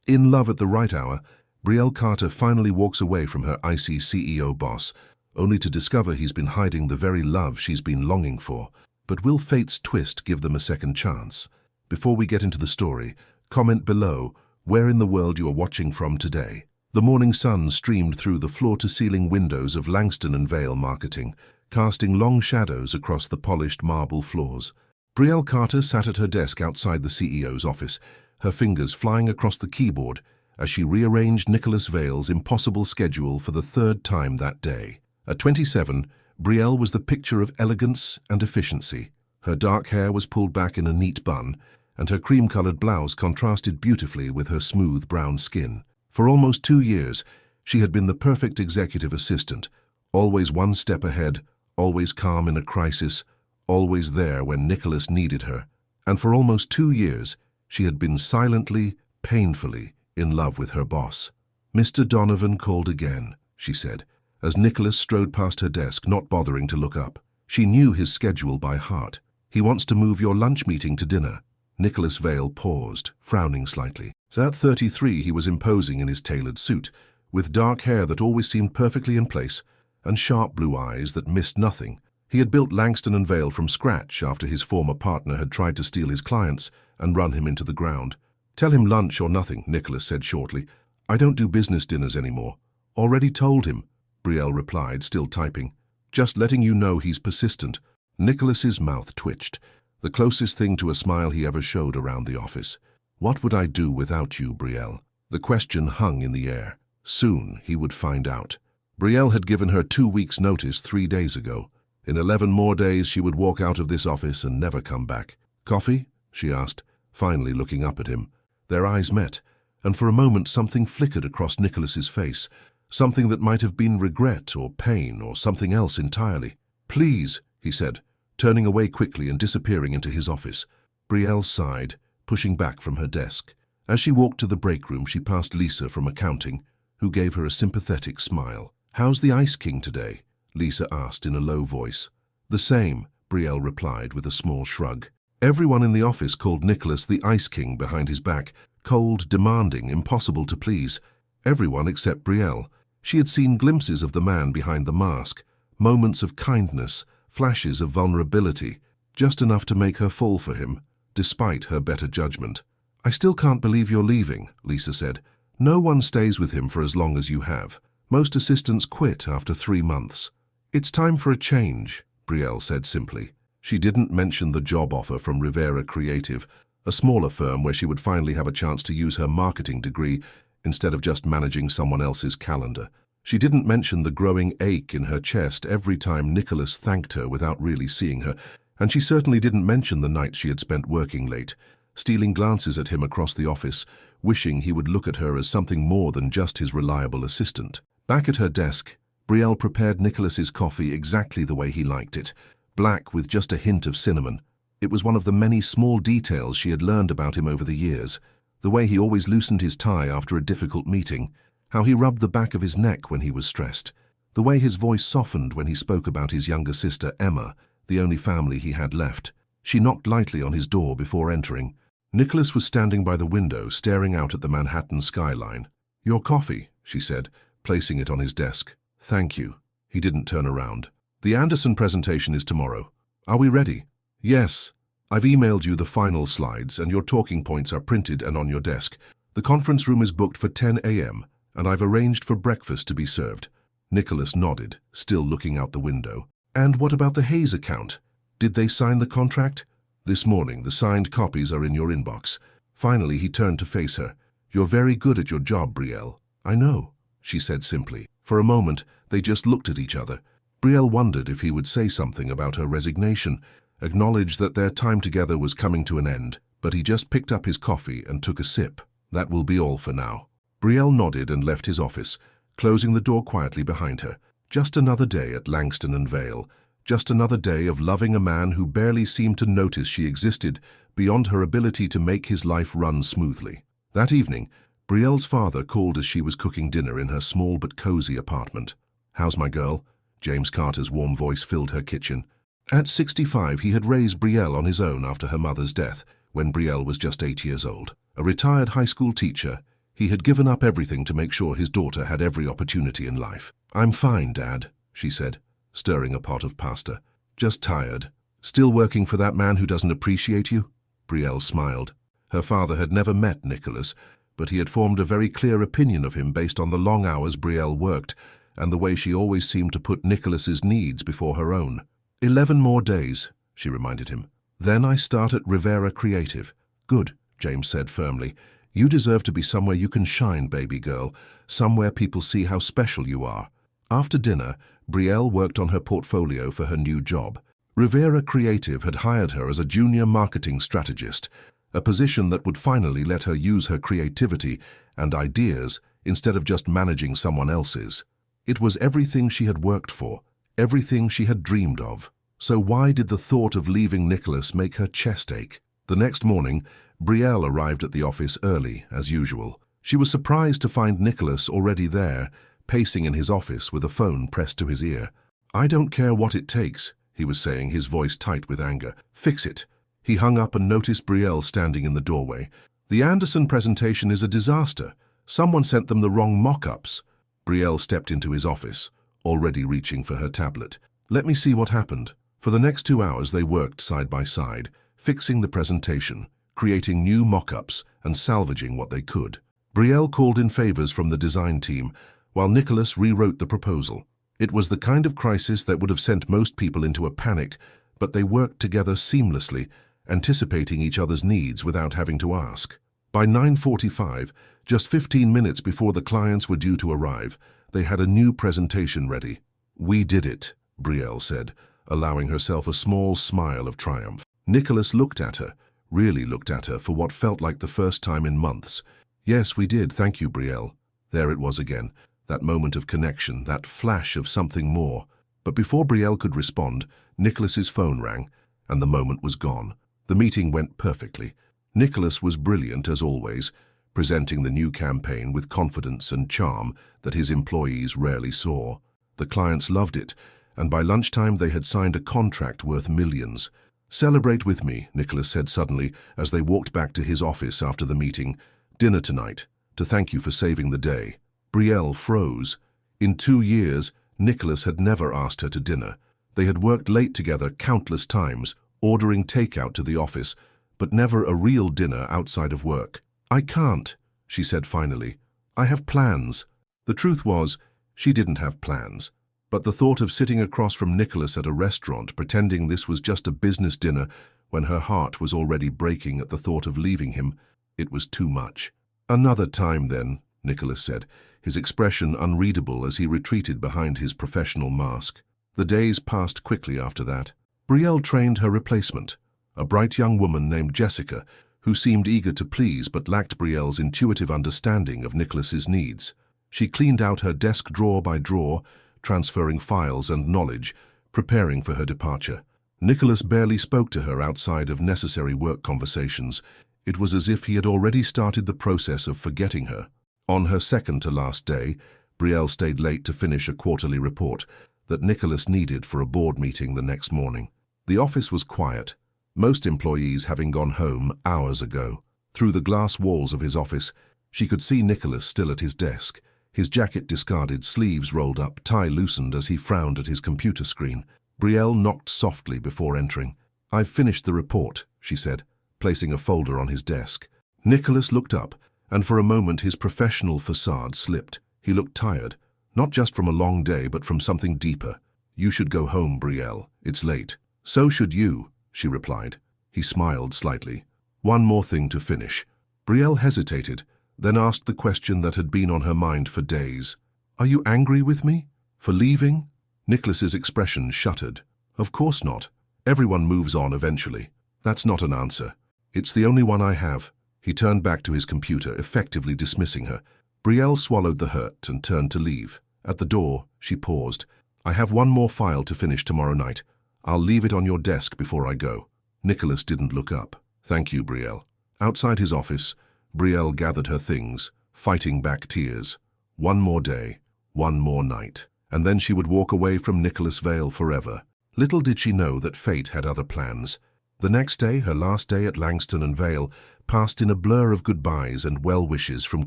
In love at the right hour, Brielle Carter finally walks away from her icy CEO boss, only to discover he's been hiding the very love she's been longing for. But will fate's twist give them a second chance? Before we get into the story, comment below where in the world you are watching from today. The morning sun streamed through the floor-to-ceiling windows of Langston & Vale Marketing, casting long shadows across the polished marble floors. Brielle Carter sat at her desk outside the CEO's office, her fingers flying across the keyboard as she rearranged Nicholas Vale's impossible schedule for the third time that day. At 27, Brielle was the picture of elegance and efficiency. Her dark hair was pulled back in a neat bun, and her cream-colored blouse contrasted beautifully with her smooth brown skin. For almost 2 years, she had been the perfect executive assistant, always one step ahead, always calm in a crisis, always there when Nicholas needed her. And for almost 2 years, she had been silently, painfully in love with her boss. "Mr. Donovan called again," she said, as Nicholas strode past her desk, not bothering to look up. She knew his schedule by heart. "He wants to move your lunch meeting to dinner." Nicholas Vale paused, frowning slightly. At 33, he was imposing in his tailored suit, with dark hair that always seemed perfectly in place, and sharp blue eyes that missed nothing. He had built Langston & Vale from scratch after his former partner had tried to steal his clients and run him into the ground. "Tell him lunch or nothing," Nicholas said shortly. "I don't do business dinners anymore." "Already told him," Brielle replied, still typing. "Just letting you know he's persistent." Nicholas's mouth twitched, the closest thing to a smile he ever showed around the office. "What would I do without you, Brielle?" The question hung in the air. Soon he would find out. Brielle had given her 2 weeks' notice 3 days ago. In 11 more days she would walk out of this office and never come back. "Coffee?" she asked, finally looking up at him. Their eyes met, and for a moment something flickered across Nicholas's face, something that might have been regret or pain or something else entirely. "Please," he said, turning away quickly and disappearing into his office. Brielle sighed, pushing back from her desk. As she walked to the break room, she passed Lisa from accounting, who gave her a sympathetic smile. "How's the Ice King today?" Lisa asked in a low voice. "The same," Brielle replied with a small shrug. Everyone in the office called Nicholas the Ice King behind his back, cold, demanding, impossible to please. Everyone except Brielle. She had seen glimpses of the man behind the mask, moments of kindness, flashes of vulnerability, just enough to make her fall for him, despite her better judgment. "I still can't believe you're leaving," Lisa said. "No one stays with him for as long as you have. Most assistants quit after 3 months." "It's time for a change," Brielle said simply. She didn't mention the job offer from Rivera Creative, a smaller firm where she would finally have a chance to use her marketing degree instead of just managing someone else's calendar. She didn't mention the growing ache in her chest every time Nicholas thanked her without really seeing her, and she certainly didn't mention the night she had spent working late, stealing glances at him across the office, wishing he would look at her as something more than just his reliable assistant. Back at her desk, Brielle prepared Nicholas's coffee exactly the way he liked it, black with just a hint of cinnamon. It was one of the many small details she had learned about him over the years. The way he always loosened his tie after a difficult meeting, how he rubbed the back of his neck when he was stressed, the way his voice softened when he spoke about his younger sister Emma, the only family he had left. She knocked lightly on his door before entering. Nicholas was standing by the window, staring out at the Manhattan skyline. "Your coffee," she said, placing it on his desk. "Thank you." He didn't turn around. "The Anderson presentation is tomorrow. Are we ready?" "Yes. I've emailed you the final slides, and your talking points are printed and on your desk. The conference room is booked for 10 a.m., and I've arranged for breakfast to be served." Nicholas nodded, still looking out the window. "And what about the Hayes account? Did they sign the contract?" "This morning. The signed copies are in your inbox." Finally, he turned to face her. "You're very good at your job, Brielle." "I know," she said simply. For a moment, they just looked at each other. Brielle wondered if he would say something about her resignation, acknowledge that their time together was coming to an end, but he just picked up his coffee and took a sip. "That will be all for now." Brielle nodded and left his office, closing the door quietly behind her. Just another day at Langston & Vale, just another day of loving a man who barely seemed to notice she existed beyond her ability to make his life run smoothly. That evening, Brielle's father called as she was cooking dinner in her small but cozy apartment. "How's my girl?" James Carter's warm voice filled her kitchen. At 65, he had raised Brielle on his own after her mother's death, when Brielle was just 8 years old. A retired high school teacher, He had given up everything to make sure his daughter had every opportunity in life. "I'm fine, Dad," she said, stirring a pot of pasta. "Just tired." "Still working for that man who doesn't appreciate you?" Brielle smiled. Her father had never met Nicholas, but he had formed a very clear opinion of him based on the long hours Brielle worked and the way she always seemed to put Nicholas's needs before her own. 11 more days, she reminded him. "Then I start at Rivera Creative." "Good," James said firmly. "You deserve to be somewhere you can shine, baby girl, somewhere people see how special you are." After dinner, Brielle worked on her portfolio for her new job. Rivera Creative had hired her as a junior marketing strategist, a position that would finally let her use her creativity and ideas instead of just managing someone else's. It was everything she had worked for, everything she had dreamed of. So why did the thought of leaving Nicholas make her chest ache? The next morning, Brielle arrived at the office early, as usual. She was surprised to find Nicholas already there, pacing in his office with a phone pressed to his ear. "I don't care what it takes," he was saying, his voice tight with anger. "Fix it." He hung up and noticed Brielle standing in the doorway. "The Anderson presentation is a disaster. Someone sent them the wrong mock-ups." Brielle stepped into his office, already reaching for her tablet. "Let me see what happened." For the next 2 hours they worked side by side, fixing the presentation, creating new mock-ups and salvaging what they could. Brielle called in favors from the design team, while Nicholas rewrote the proposal. It was the kind of crisis that would have sent most people into a panic, but they worked together seamlessly, anticipating each other's needs without having to ask. By 9:45, just 15 minutes before the clients were due to arrive, they had a new presentation ready. "We did it," Brielle said, allowing herself a small smile of triumph. Nicholas looked at her, really looked at her for what felt like the first time in months. "Yes, we did, thank you, Brielle." There it was again, that moment of connection, that flash of something more. But before Brielle could respond, Nicholas's phone rang, and the moment was gone. The meeting went perfectly. Nicholas was brilliant as always, presenting the new campaign with confidence and charm that his employees rarely saw. The clients loved it, and by lunchtime they had signed a contract worth millions. "Celebrate with me," Nicholas said suddenly as they walked back to his office after the meeting. "Dinner tonight, to thank you for saving the day." Brielle froze. In 2 years, Nicholas had never asked her to dinner. They had worked late together countless times, ordering takeout to the office, but never a real dinner outside of work. "I can't," she said finally. "I have plans." The truth was, she didn't have plans. But the thought of sitting across from Nicholas at a restaurant, pretending this was just a business dinner, when her heart was already breaking at the thought of leaving him, it was too much. "Another time then," Nicholas said, his expression unreadable as he retreated behind his professional mask. The days passed quickly after that. Brielle trained her replacement, a bright young woman named Jessica, who seemed eager to please but lacked Brielle's intuitive understanding of Nicholas's needs. She cleaned out her desk drawer by drawer, transferring files and knowledge, preparing for her departure. Nicholas barely spoke to her outside of necessary work conversations. It was as if he had already started the process of forgetting her. On her second-to-last day, Brielle stayed late to finish a quarterly report that Nicholas needed for a board meeting the next morning. The office was quiet, most employees having gone home hours ago. Through the glass walls of his office, she could see Nicholas still at his desk, his jacket discarded, sleeves rolled up, tie loosened as he frowned at his computer screen. Brielle knocked softly before entering. "I've finished the report," she said, placing a folder on his desk. Nicholas looked up, and for a moment his professional facade slipped. He looked tired, not just from a long day but from something deeper. "You should go home, Brielle. It's late." "So should you," she replied. He smiled slightly. "One more thing to finish." Brielle hesitated, then asked the question that had been on her mind for days. "Are you angry with me? For leaving?" Nicholas's expression shuttered. "Of course not. Everyone moves on eventually. That's not an answer. It's the only one I have." He turned back to his computer, effectively dismissing her. Brielle swallowed the hurt and turned to leave. At the door, she paused. "I have one more file to finish tomorrow night. I'll leave it on your desk before I go." Nicholas didn't look up. "Thank you, Brielle." Outside his office, Brielle gathered her things, fighting back tears. One more day, one more night, and then she would walk away from Nicholas Vale forever. Little did she know that fate had other plans. The next day, her last day at Langston and Vale, passed in a blur of goodbyes and well-wishes from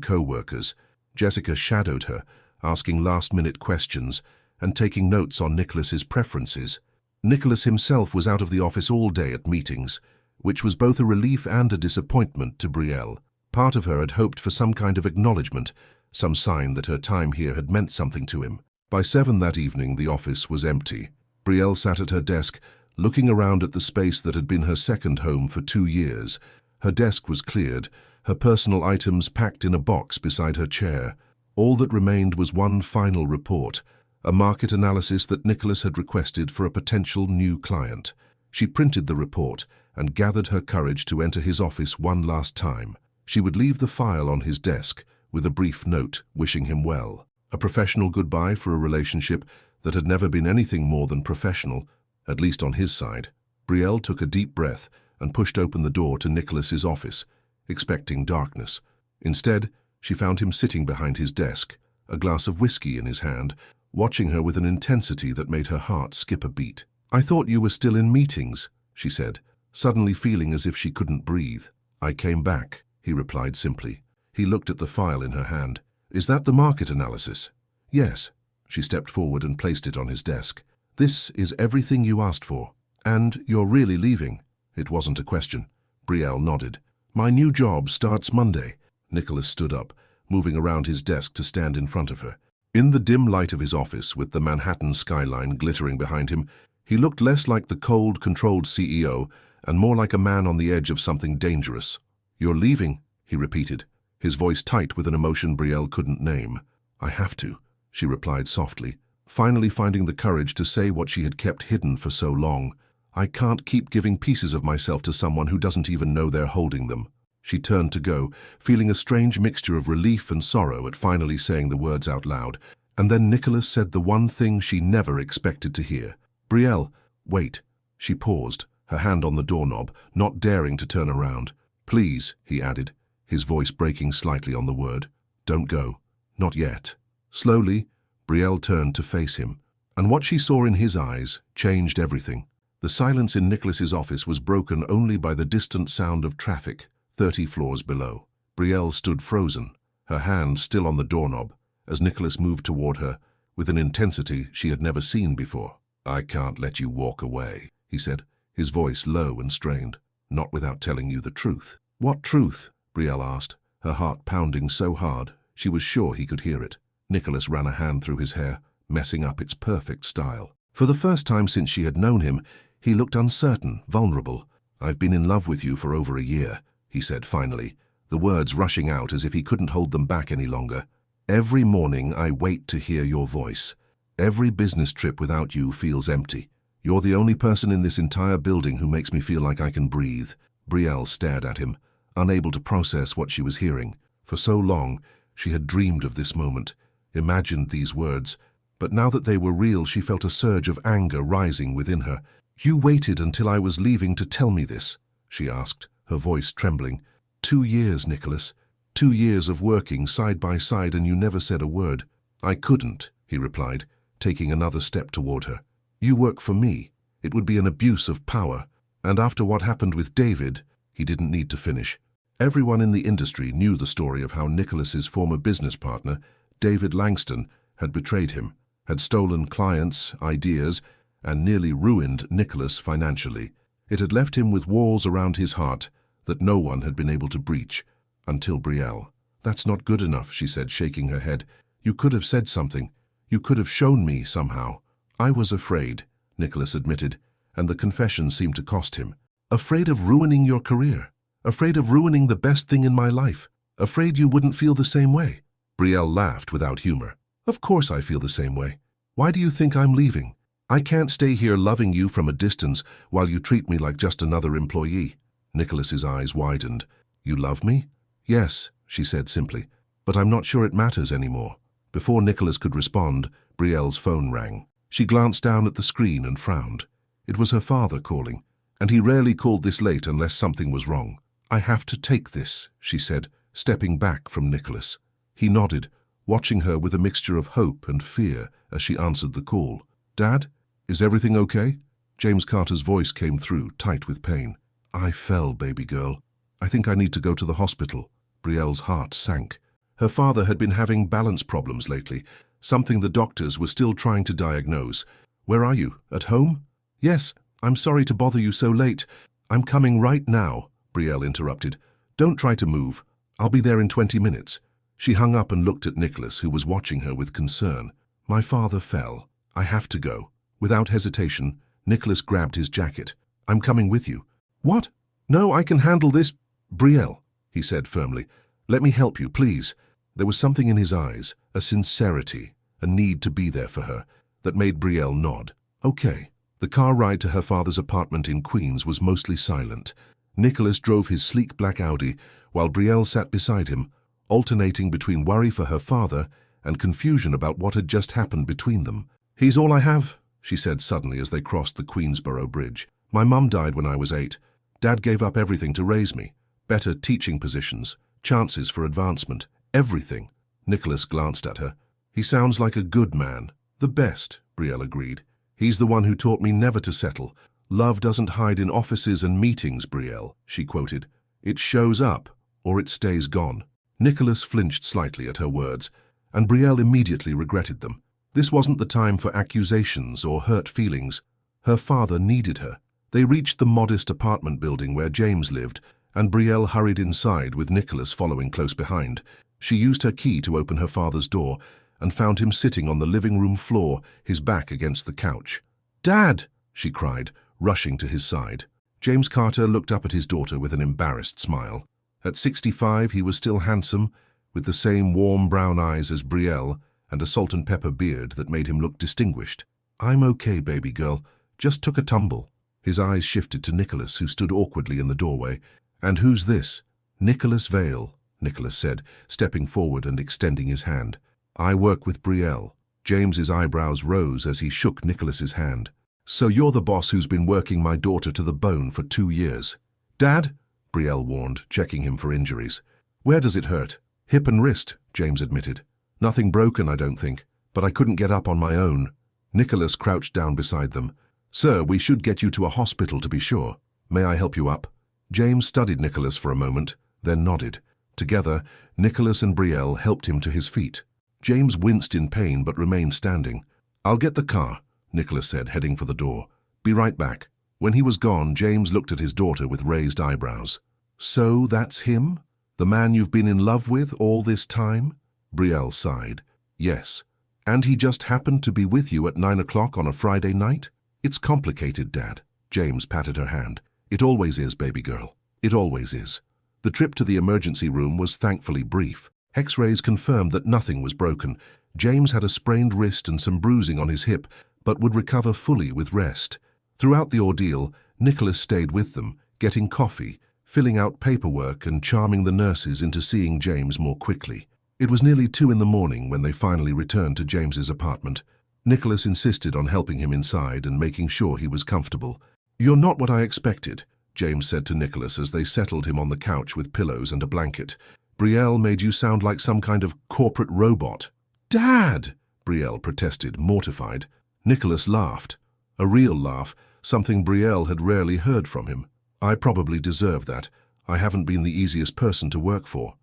co-workers. Jessica shadowed her, asking last-minute questions and taking notes on Nicholas's preferences. Nicholas himself was out of the office all day at meetings, which was both a relief and a disappointment to Brielle. Part of her had hoped for some kind of acknowledgement, some sign that her time here had meant something to him. By 7 that evening, the office was empty. Brielle sat at her desk, looking around at the space that had been her second home for 2 years. Her desk was cleared, her personal items packed in a box beside her chair. All that remained was one final report, a market analysis that Nicholas had requested for a potential new client. She printed the report and gathered her courage to enter his office one last time. She would leave the file on his desk with a brief note wishing him well. A professional goodbye for a relationship that had never been anything more than professional, at least on his side. Brielle took a deep breath and pushed open the door to Nicholas's office, expecting darkness. Instead, she found him sitting behind his desk, a glass of whiskey in his hand, watching her with an intensity that made her heart skip a beat. "I thought you were still in meetings," she said, suddenly feeling as if she couldn't breathe. "I came back," he replied simply. He looked at the file in her hand. "Is that the market analysis?" "Yes." She stepped forward and placed it on his desk. "This is everything you asked for. And you're really leaving?" It wasn't a question. Brielle nodded. "My new job starts Monday." Nicholas stood up, moving around his desk to stand in front of her. In the dim light of his office, with the Manhattan skyline glittering behind him, he looked less like the cold, controlled CEO and more like a man on the edge of something dangerous. "You're leaving," he repeated, his voice tight with an emotion Brielle couldn't name. "I have to," she replied softly, finally finding the courage to say what she had kept hidden for so long. "I can't keep giving pieces of myself to someone who doesn't even know they're holding them." She turned to go, feeling a strange mixture of relief and sorrow at finally saying the words out loud. And then Nicholas said the one thing she never expected to hear. "Brielle, wait." She paused, her hand on the doorknob, not daring to turn around. "Please," he added, his voice breaking slightly on the word. "Don't go. Not yet." Slowly, Brielle turned to face him, and what she saw in his eyes changed everything. The silence in Nicholas's office was broken only by the distant sound of traffic 30 floors below. Brielle stood frozen, her hand still on the doorknob, as Nicholas moved toward her with an intensity she had never seen before. "I can't let you walk away," he said, his voice low and strained. "Not without telling you the truth." "What truth?" Brielle asked, her heart pounding so hard she was sure he could hear it. Nicholas ran a hand through his hair, messing up its perfect style. For the first time since she had known him, he looked uncertain, vulnerable. "I've been in love with you for over a year," he said finally, the words rushing out as if he couldn't hold them back any longer. "Every morning I wait to hear your voice. Every business trip without you feels empty. You're the only person in this entire building who makes me feel like I can breathe." Brielle stared at him, unable to process what she was hearing. For so long, she had dreamed of this moment, imagined these words, but now that they were real, she felt a surge of anger rising within her. "You waited until I was leaving to tell me this?" she asked, her voice trembling. 2 years, Nicholas. 2 years of working side by side and you never said a word." "I couldn't," he replied, taking another step toward her. "You work for me. It would be an abuse of power. And after what happened with David," he didn't need to finish. Everyone in the industry knew the story of how Nicholas's former business partner, David Langston, had betrayed him, had stolen clients, ideas, and nearly ruined Nicholas financially. It had left him with walls around his heart that no one had been able to breach, until Brielle. "That's not good enough," she said, shaking her head. "You could have said something. You could have shown me somehow." "I was afraid," Nicholas admitted, and the confession seemed to cost him. "Afraid of ruining your career. Afraid of ruining the best thing in my life. Afraid you wouldn't feel the same way." Brielle laughed without humor. "Of course I feel the same way. Why do you think I'm leaving? I can't stay here loving you from a distance while you treat me like just another employee." Nicholas's eyes widened. "You love me?" "Yes," she said simply, "but I'm not sure it matters anymore." Before Nicholas could respond, Brielle's phone rang. She glanced down at the screen and frowned. It was her father calling, and he rarely called this late unless something was wrong. "I have to take this," she said, stepping back from Nicholas. He nodded, watching her with a mixture of hope and fear as she answered the call. "Dad, is everything okay?" James Carter's voice came through, tight with pain. I fell, baby girl. I think I need to go to the hospital. Brielle's heart sank. Her father had been having balance problems lately, something the doctors were still trying to diagnose. Where are you? At home? Yes, I'm sorry to bother you so late. I'm coming right now, Brielle interrupted. Don't try to move. I'll be there in 20 minutes. She hung up and looked at Nicholas, who was watching her with concern. My father fell. I have to go. Without hesitation, Nicholas grabbed his jacket. I'm coming with you. What? No, I can handle this. Brielle, he said firmly. Let me help you, please. There was something in his eyes, a sincerity, a need to be there for her, that made Brielle nod. Okay. The car ride to her father's apartment in Queens was mostly silent. Nicholas drove his sleek black Audi, while Brielle sat beside him, alternating between worry for her father and confusion about what had just happened between them. He's all I have, she said suddenly as they crossed the Queensboro Bridge. My mum died when I was 8. Dad gave up everything to raise me. Better teaching positions, chances for advancement, everything. Nicholas glanced at her. He sounds like a good man. The best, Brielle agreed. He's the one who taught me never to settle. Love doesn't hide in offices and meetings, Brielle, she quoted. It shows up, or it stays gone. Nicholas flinched slightly at her words, and Brielle immediately regretted them. This wasn't the time for accusations or hurt feelings. Her father needed her. They reached the modest apartment building where James lived, and Brielle hurried inside with Nicholas following close behind. She used her key to open her father's door and found him sitting on the living room floor, his back against the couch. Dad! She cried, rushing to his side. James Carter looked up at his daughter with an embarrassed smile. At 65, he was still handsome, with the same warm brown eyes as Brielle and a salt and pepper beard that made him look distinguished. I'm okay, baby girl. Just took a tumble. His eyes shifted to Nicholas, who stood awkwardly in the doorway. And who's this? Nicholas Vale, Nicholas said, stepping forward and extending his hand. I work with Brielle. James's eyebrows rose as he shook Nicholas's hand. So you're the boss who's been working my daughter to the bone for 2 years. Dad? Brielle warned, checking him for injuries. Where does it hurt? Hip and wrist, James admitted. Nothing broken, I don't think, but I couldn't get up on my own. Nicholas crouched down beside them. Sir, we should get you to a hospital to be sure. May I help you up? James studied Nicholas for a moment, then nodded. Together, Nicholas and Brielle helped him to his feet. James winced in pain but remained standing. I'll get the car, Nicholas said, heading for the door. Be right back. When he was gone, James looked at his daughter with raised eyebrows. So that's him? The man you've been in love with all this time? Brielle sighed. Yes. And he just happened to be with you at 9 o'clock on a Friday night? It's complicated, Dad. James patted her hand. It always is, baby girl. It always is. The trip to the emergency room was thankfully brief. X-rays confirmed that nothing was broken. James had a sprained wrist and some bruising on his hip, but would recover fully with rest. Throughout the ordeal, Nicholas stayed with them, getting coffee, filling out paperwork and charming the nurses into seeing James more quickly. It was nearly 2 in the morning when they finally returned to James's apartment. Nicholas insisted on helping him inside and making sure he was comfortable. You're not what I expected, James said to Nicholas as they settled him on the couch with pillows and a blanket. Brielle made you sound like some kind of corporate robot. Dad! Brielle protested, mortified. Nicholas laughed. A real laugh, something Brielle had rarely heard from him. I probably deserve that. I haven't been the easiest person to work for.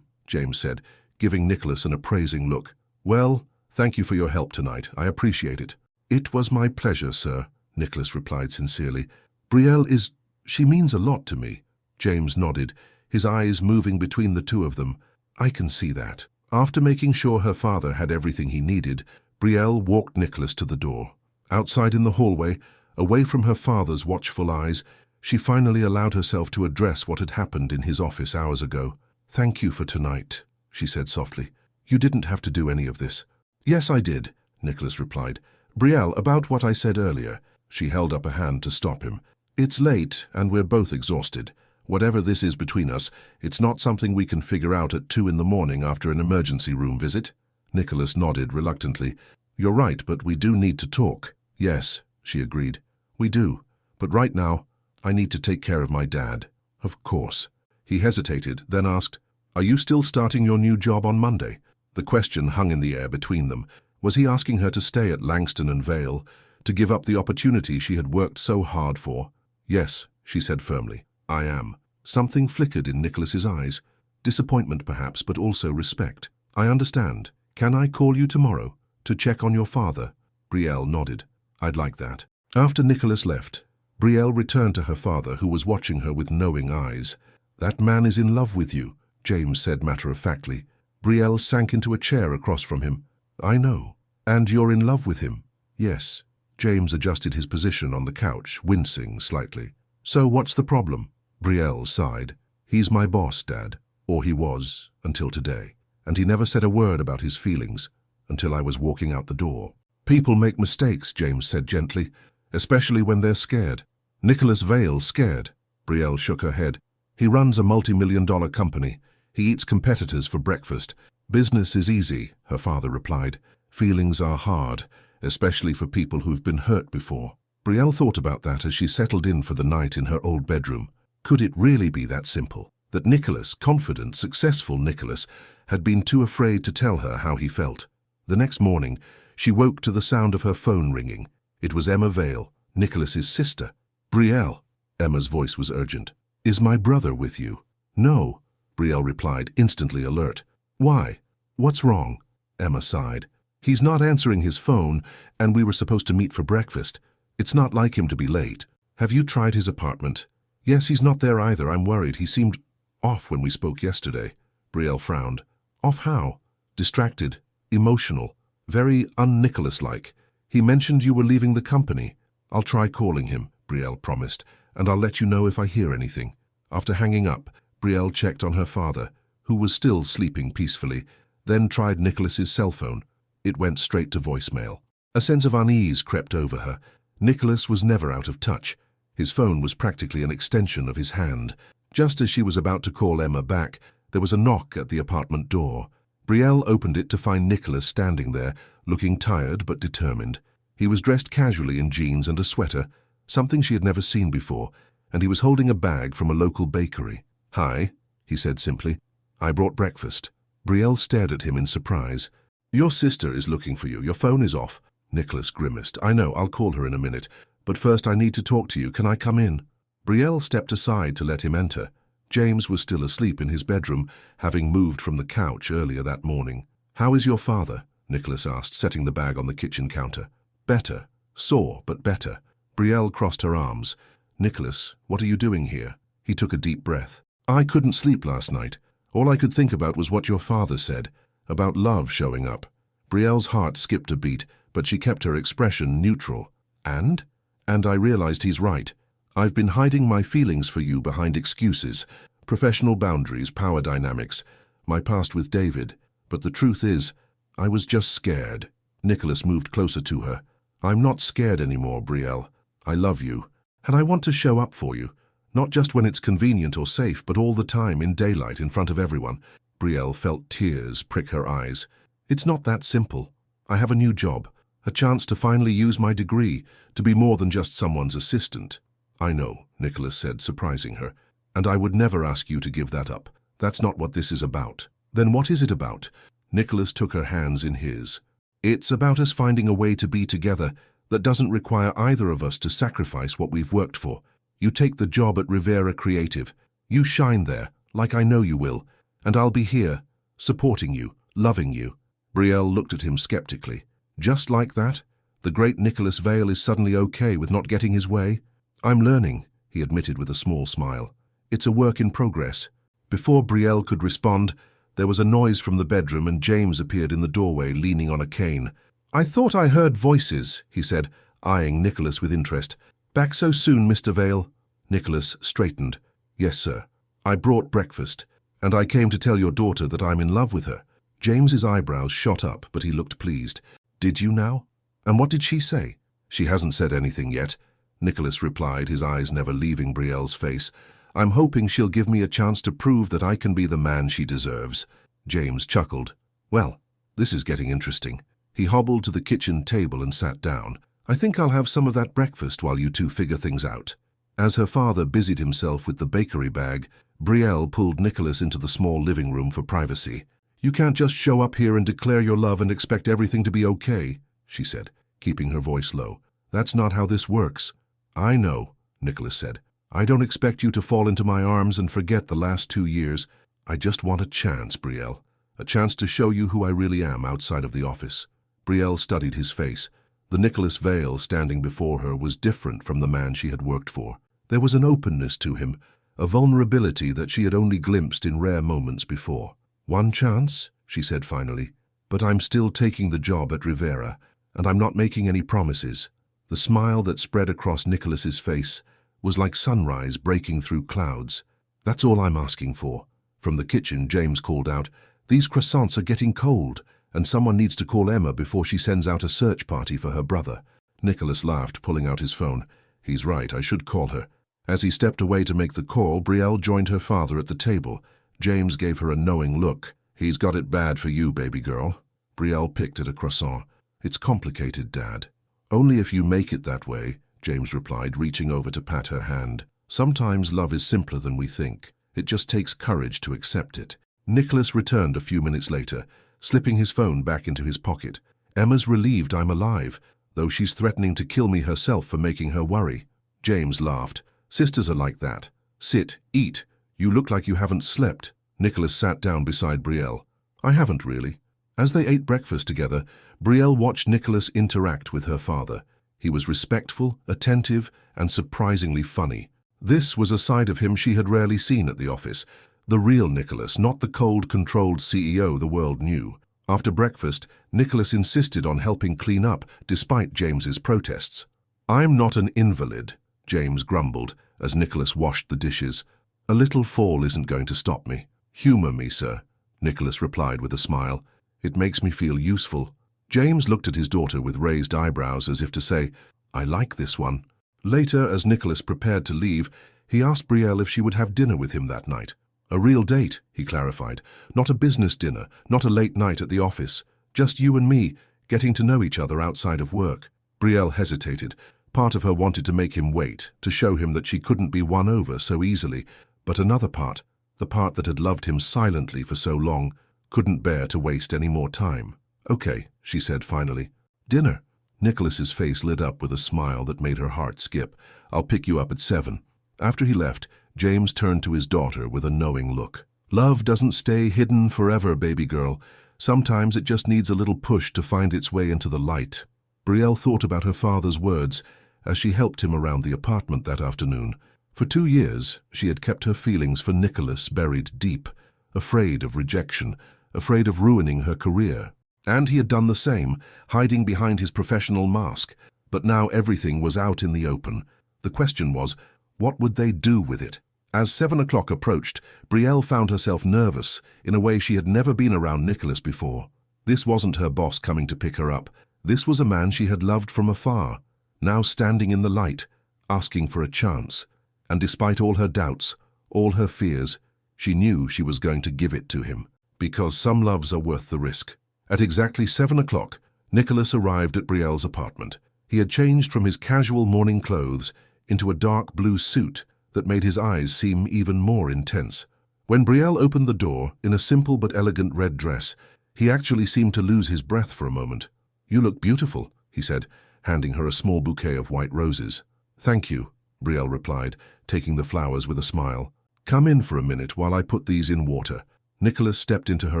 James said, giving Nicholas an appraising look. Well, thank you for your help tonight. I appreciate it. It was my pleasure, sir, Nicholas replied sincerely. Brielle she means a lot to me. James nodded, his eyes moving between the two of them. I can see that. After making sure her father had everything he needed, Brielle walked Nicholas to the door. Outside in the hallway, away from her father's watchful eyes, she finally allowed herself to address what had happened in his office hours ago. Thank you for tonight, she said softly. You didn't have to do any of this. Yes, I did, Nicholas replied. Brielle, about what I said earlier. She held up a hand to stop him. It's late, and we're both exhausted. Whatever this is between us, it's not something we can figure out at 2 in the morning after an emergency room visit. Nicholas nodded reluctantly. You're right, but we do need to talk. Yes, she agreed. We do. But right now, I need to take care of my dad. Of course. He hesitated, then asked, Are you still starting your new job on Monday? The question hung in the air between them. Was he asking her to stay at Langston and Vale, to give up the opportunity she had worked so hard for? Yes, she said firmly. I am. Something flickered in Nicholas's eyes. Disappointment perhaps, but also respect. I understand. Can I call you tomorrow to check on your father? Brielle nodded. I'd like that. After Nicholas left, Brielle returned to her father, who was watching her with knowing eyes. That man is in love with you, James said matter-of-factly. Brielle sank into a chair across from him. I know. And you're in love with him? Yes. James adjusted his position on the couch, wincing slightly. So what's the problem? Brielle sighed. He's my boss, Dad. Or he was, until today. And he never said a word about his feelings, until I was walking out the door. People make mistakes, James said gently, especially when they're scared. Nicholas Vale's scared. Brielle shook her head. He runs a multi-million-dollar company. He eats competitors for breakfast. Business is easy, her father replied. Feelings are hard, especially for people who've been hurt before. Brielle thought about that as she settled in for the night in her old bedroom. Could it really be that simple? That Nicholas, confident, successful Nicholas, had been too afraid to tell her how he felt. The next morning, she woke to the sound of her phone ringing. It was Emma Vale, Nicholas's sister. Brielle, Emma's voice was urgent. Is my brother with you? No, Brielle replied, instantly alert. Why? What's wrong? Emma sighed. He's not answering his phone, and we were supposed to meet for breakfast. It's not like him to be late. Have you tried his apartment? Yes, he's not there either. I'm worried. He seemed off when we spoke yesterday. Brielle frowned. Off how? Distracted, emotional, very un-Nicholas-like. He mentioned you were leaving the company. I'll try calling him, Brielle promised, and I'll let you know if I hear anything. After hanging up, Brielle checked on her father, who was still sleeping peacefully, then tried Nicholas's cell phone. It went straight to voicemail. A sense of unease crept over her. Nicholas was never out of touch. His phone was practically an extension of his hand. Just as she was about to call Emma back, there was a knock at the apartment door. Brielle opened it to find Nicholas standing there, looking tired but determined. He was dressed casually in jeans and a sweater, something she had never seen before, and he was holding a bag from a local bakery. Hi, he said simply. I brought breakfast. Brielle stared at him in surprise. Your sister is looking for you. Your phone is off. Nicholas grimaced. I know, I'll call her in a minute. But first I need to talk to you. Can I come in? Brielle stepped aside to let him enter. James was still asleep in his bedroom, having moved from the couch earlier that morning. How is your father? Nicholas asked, setting the bag on the kitchen counter. Better. Sore, but better. Brielle crossed her arms. Nicholas, what are you doing here? He took a deep breath. I couldn't sleep last night. All I could think about was what your father said, about love showing up. Brielle's heart skipped a beat, but she kept her expression neutral. And I realized he's right. I've been hiding my feelings for you behind excuses, professional boundaries, power dynamics, my past with David. But the truth is, I was just scared. Nicholas moved closer to her. I'm not scared anymore, Brielle. I love you, and I want to show up for you. Not just when it's convenient or safe, but all the time in daylight in front of everyone. Brielle felt tears prick her eyes. It's not that simple. I have a new job, a chance to finally use my degree, to be more than just someone's assistant. I know, Nicholas said, surprising her, and I would never ask you to give that up. That's not what this is about. Then what is it about? Nicholas took her hands in his. It's about us finding a way to be together that doesn't require either of us to sacrifice what we've worked for. You take the job at Rivera Creative. You shine there, like I know you will, and I'll be here, supporting you, loving you. Brielle looked at him skeptically. Just like that? The great Nicholas Vale is suddenly okay with not getting his way? I'm learning, he admitted with a small smile. It's a work in progress. Before Brielle could respond, there was a noise from the bedroom and James appeared in the doorway leaning on a cane. I thought I heard voices, he said, eyeing Nicholas with interest. Back so soon, Mr. Vale? Nicholas straightened. Yes, sir. I brought breakfast, and I came to tell your daughter that I'm in love with her. James's eyebrows shot up, but he looked pleased. Did you now? And what did she say? She hasn't said anything yet, Nicholas replied, his eyes never leaving Brielle's face. I'm hoping she'll give me a chance to prove that I can be the man she deserves. James chuckled. Well, this is getting interesting. He hobbled to the kitchen table and sat down. I think I'll have some of that breakfast while you two figure things out. As her father busied himself with the bakery bag, Brielle pulled Nicholas into the small living room for privacy. You can't just show up here and declare your love and expect everything to be okay, she said, keeping her voice low. That's not how this works. I know, Nicholas said. I don't expect you to fall into my arms and forget the last 2 years. I just want a chance, Brielle. A chance to show you who I really am outside of the office." Brielle studied his face. The Nicholas Vale standing before her was different from the man she had worked for. There was an openness to him, a vulnerability that she had only glimpsed in rare moments before. "One chance," she said finally, "but I'm still taking the job at Rivera, and I'm not making any promises." The smile that spread across Nicholas's face was like sunrise breaking through clouds. "That's all I'm asking for." From the kitchen, James called out, "These croissants are getting cold, and someone needs to call Emma before she sends out a search party for her brother." Nicholas laughed, pulling out his phone. "He's right, I should call her." As he stepped away to make the call, Brielle joined her father at the table. James gave her a knowing look. "He's got it bad for you, baby girl." Brielle picked at a croissant. "It's complicated, Dad." "Only if you make it that way," James replied, reaching over to pat her hand. "Sometimes love is simpler than we think. It just takes courage to accept it." Nicholas returned a few minutes later, slipping his phone back into his pocket. "Emma's relieved I'm alive, though she's threatening to kill me herself for making her worry." James laughed. "Sisters are like that. Sit, eat. You look like you haven't slept." Nicholas sat down beside Brielle. "I haven't really." As they ate breakfast together, Brielle watched Nicholas interact with her father. He was respectful, attentive, and surprisingly funny. This was a side of him she had rarely seen at the office. The real Nicholas, not the cold, controlled CEO the world knew. After breakfast, Nicholas insisted on helping clean up, despite James's protests. "I'm not an invalid," James grumbled, as Nicholas washed the dishes. "A little fall isn't going to stop me." "Humor me, sir," Nicholas replied with a smile. "It makes me feel useful." James looked at his daughter with raised eyebrows as if to say, "I like this one." Later, as Nicholas prepared to leave, he asked Brielle if she would have dinner with him that night. "A real date," he clarified. "Not a business dinner, not a late night at the office. Just you and me, getting to know each other outside of work." Brielle hesitated. Part of her wanted to make him wait, to show him that she couldn't be won over so easily. But another part, the part that had loved him silently for so long, couldn't bear to waste any more time. "Okay," she said finally. "Dinner." Nicholas's face lit up with a smile that made her heart skip. "I'll pick you up at 7. After he left, James turned to his daughter with a knowing look. "Love doesn't stay hidden forever, baby girl. Sometimes it just needs a little push to find its way into the light." Brielle thought about her father's words as she helped him around the apartment that afternoon. For 2 years, she had kept her feelings for Nicholas buried deep, afraid of rejection, afraid of ruining her career. And he had done the same, hiding behind his professional mask. But now everything was out in the open. The question was, what would they do with it? As 7 o'clock approached, Brielle found herself nervous in a way she had never been around Nicholas before. This wasn't her boss coming to pick her up. This was a man she had loved from afar, now standing in the light, asking for a chance. And despite all her doubts, all her fears, she knew she was going to give it to him. Because some loves are worth the risk. At exactly 7 o'clock, Nicholas arrived at Brielle's apartment. He had changed from his casual morning clothes into a dark blue suit that made his eyes seem even more intense. When Brielle opened the door in a simple but elegant red dress, he actually seemed to lose his breath for a moment. "You look beautiful," he said, handing her a small bouquet of white roses. "Thank you," Brielle replied, taking the flowers with a smile. "Come in for a minute while I put these in water." Nicholas stepped into her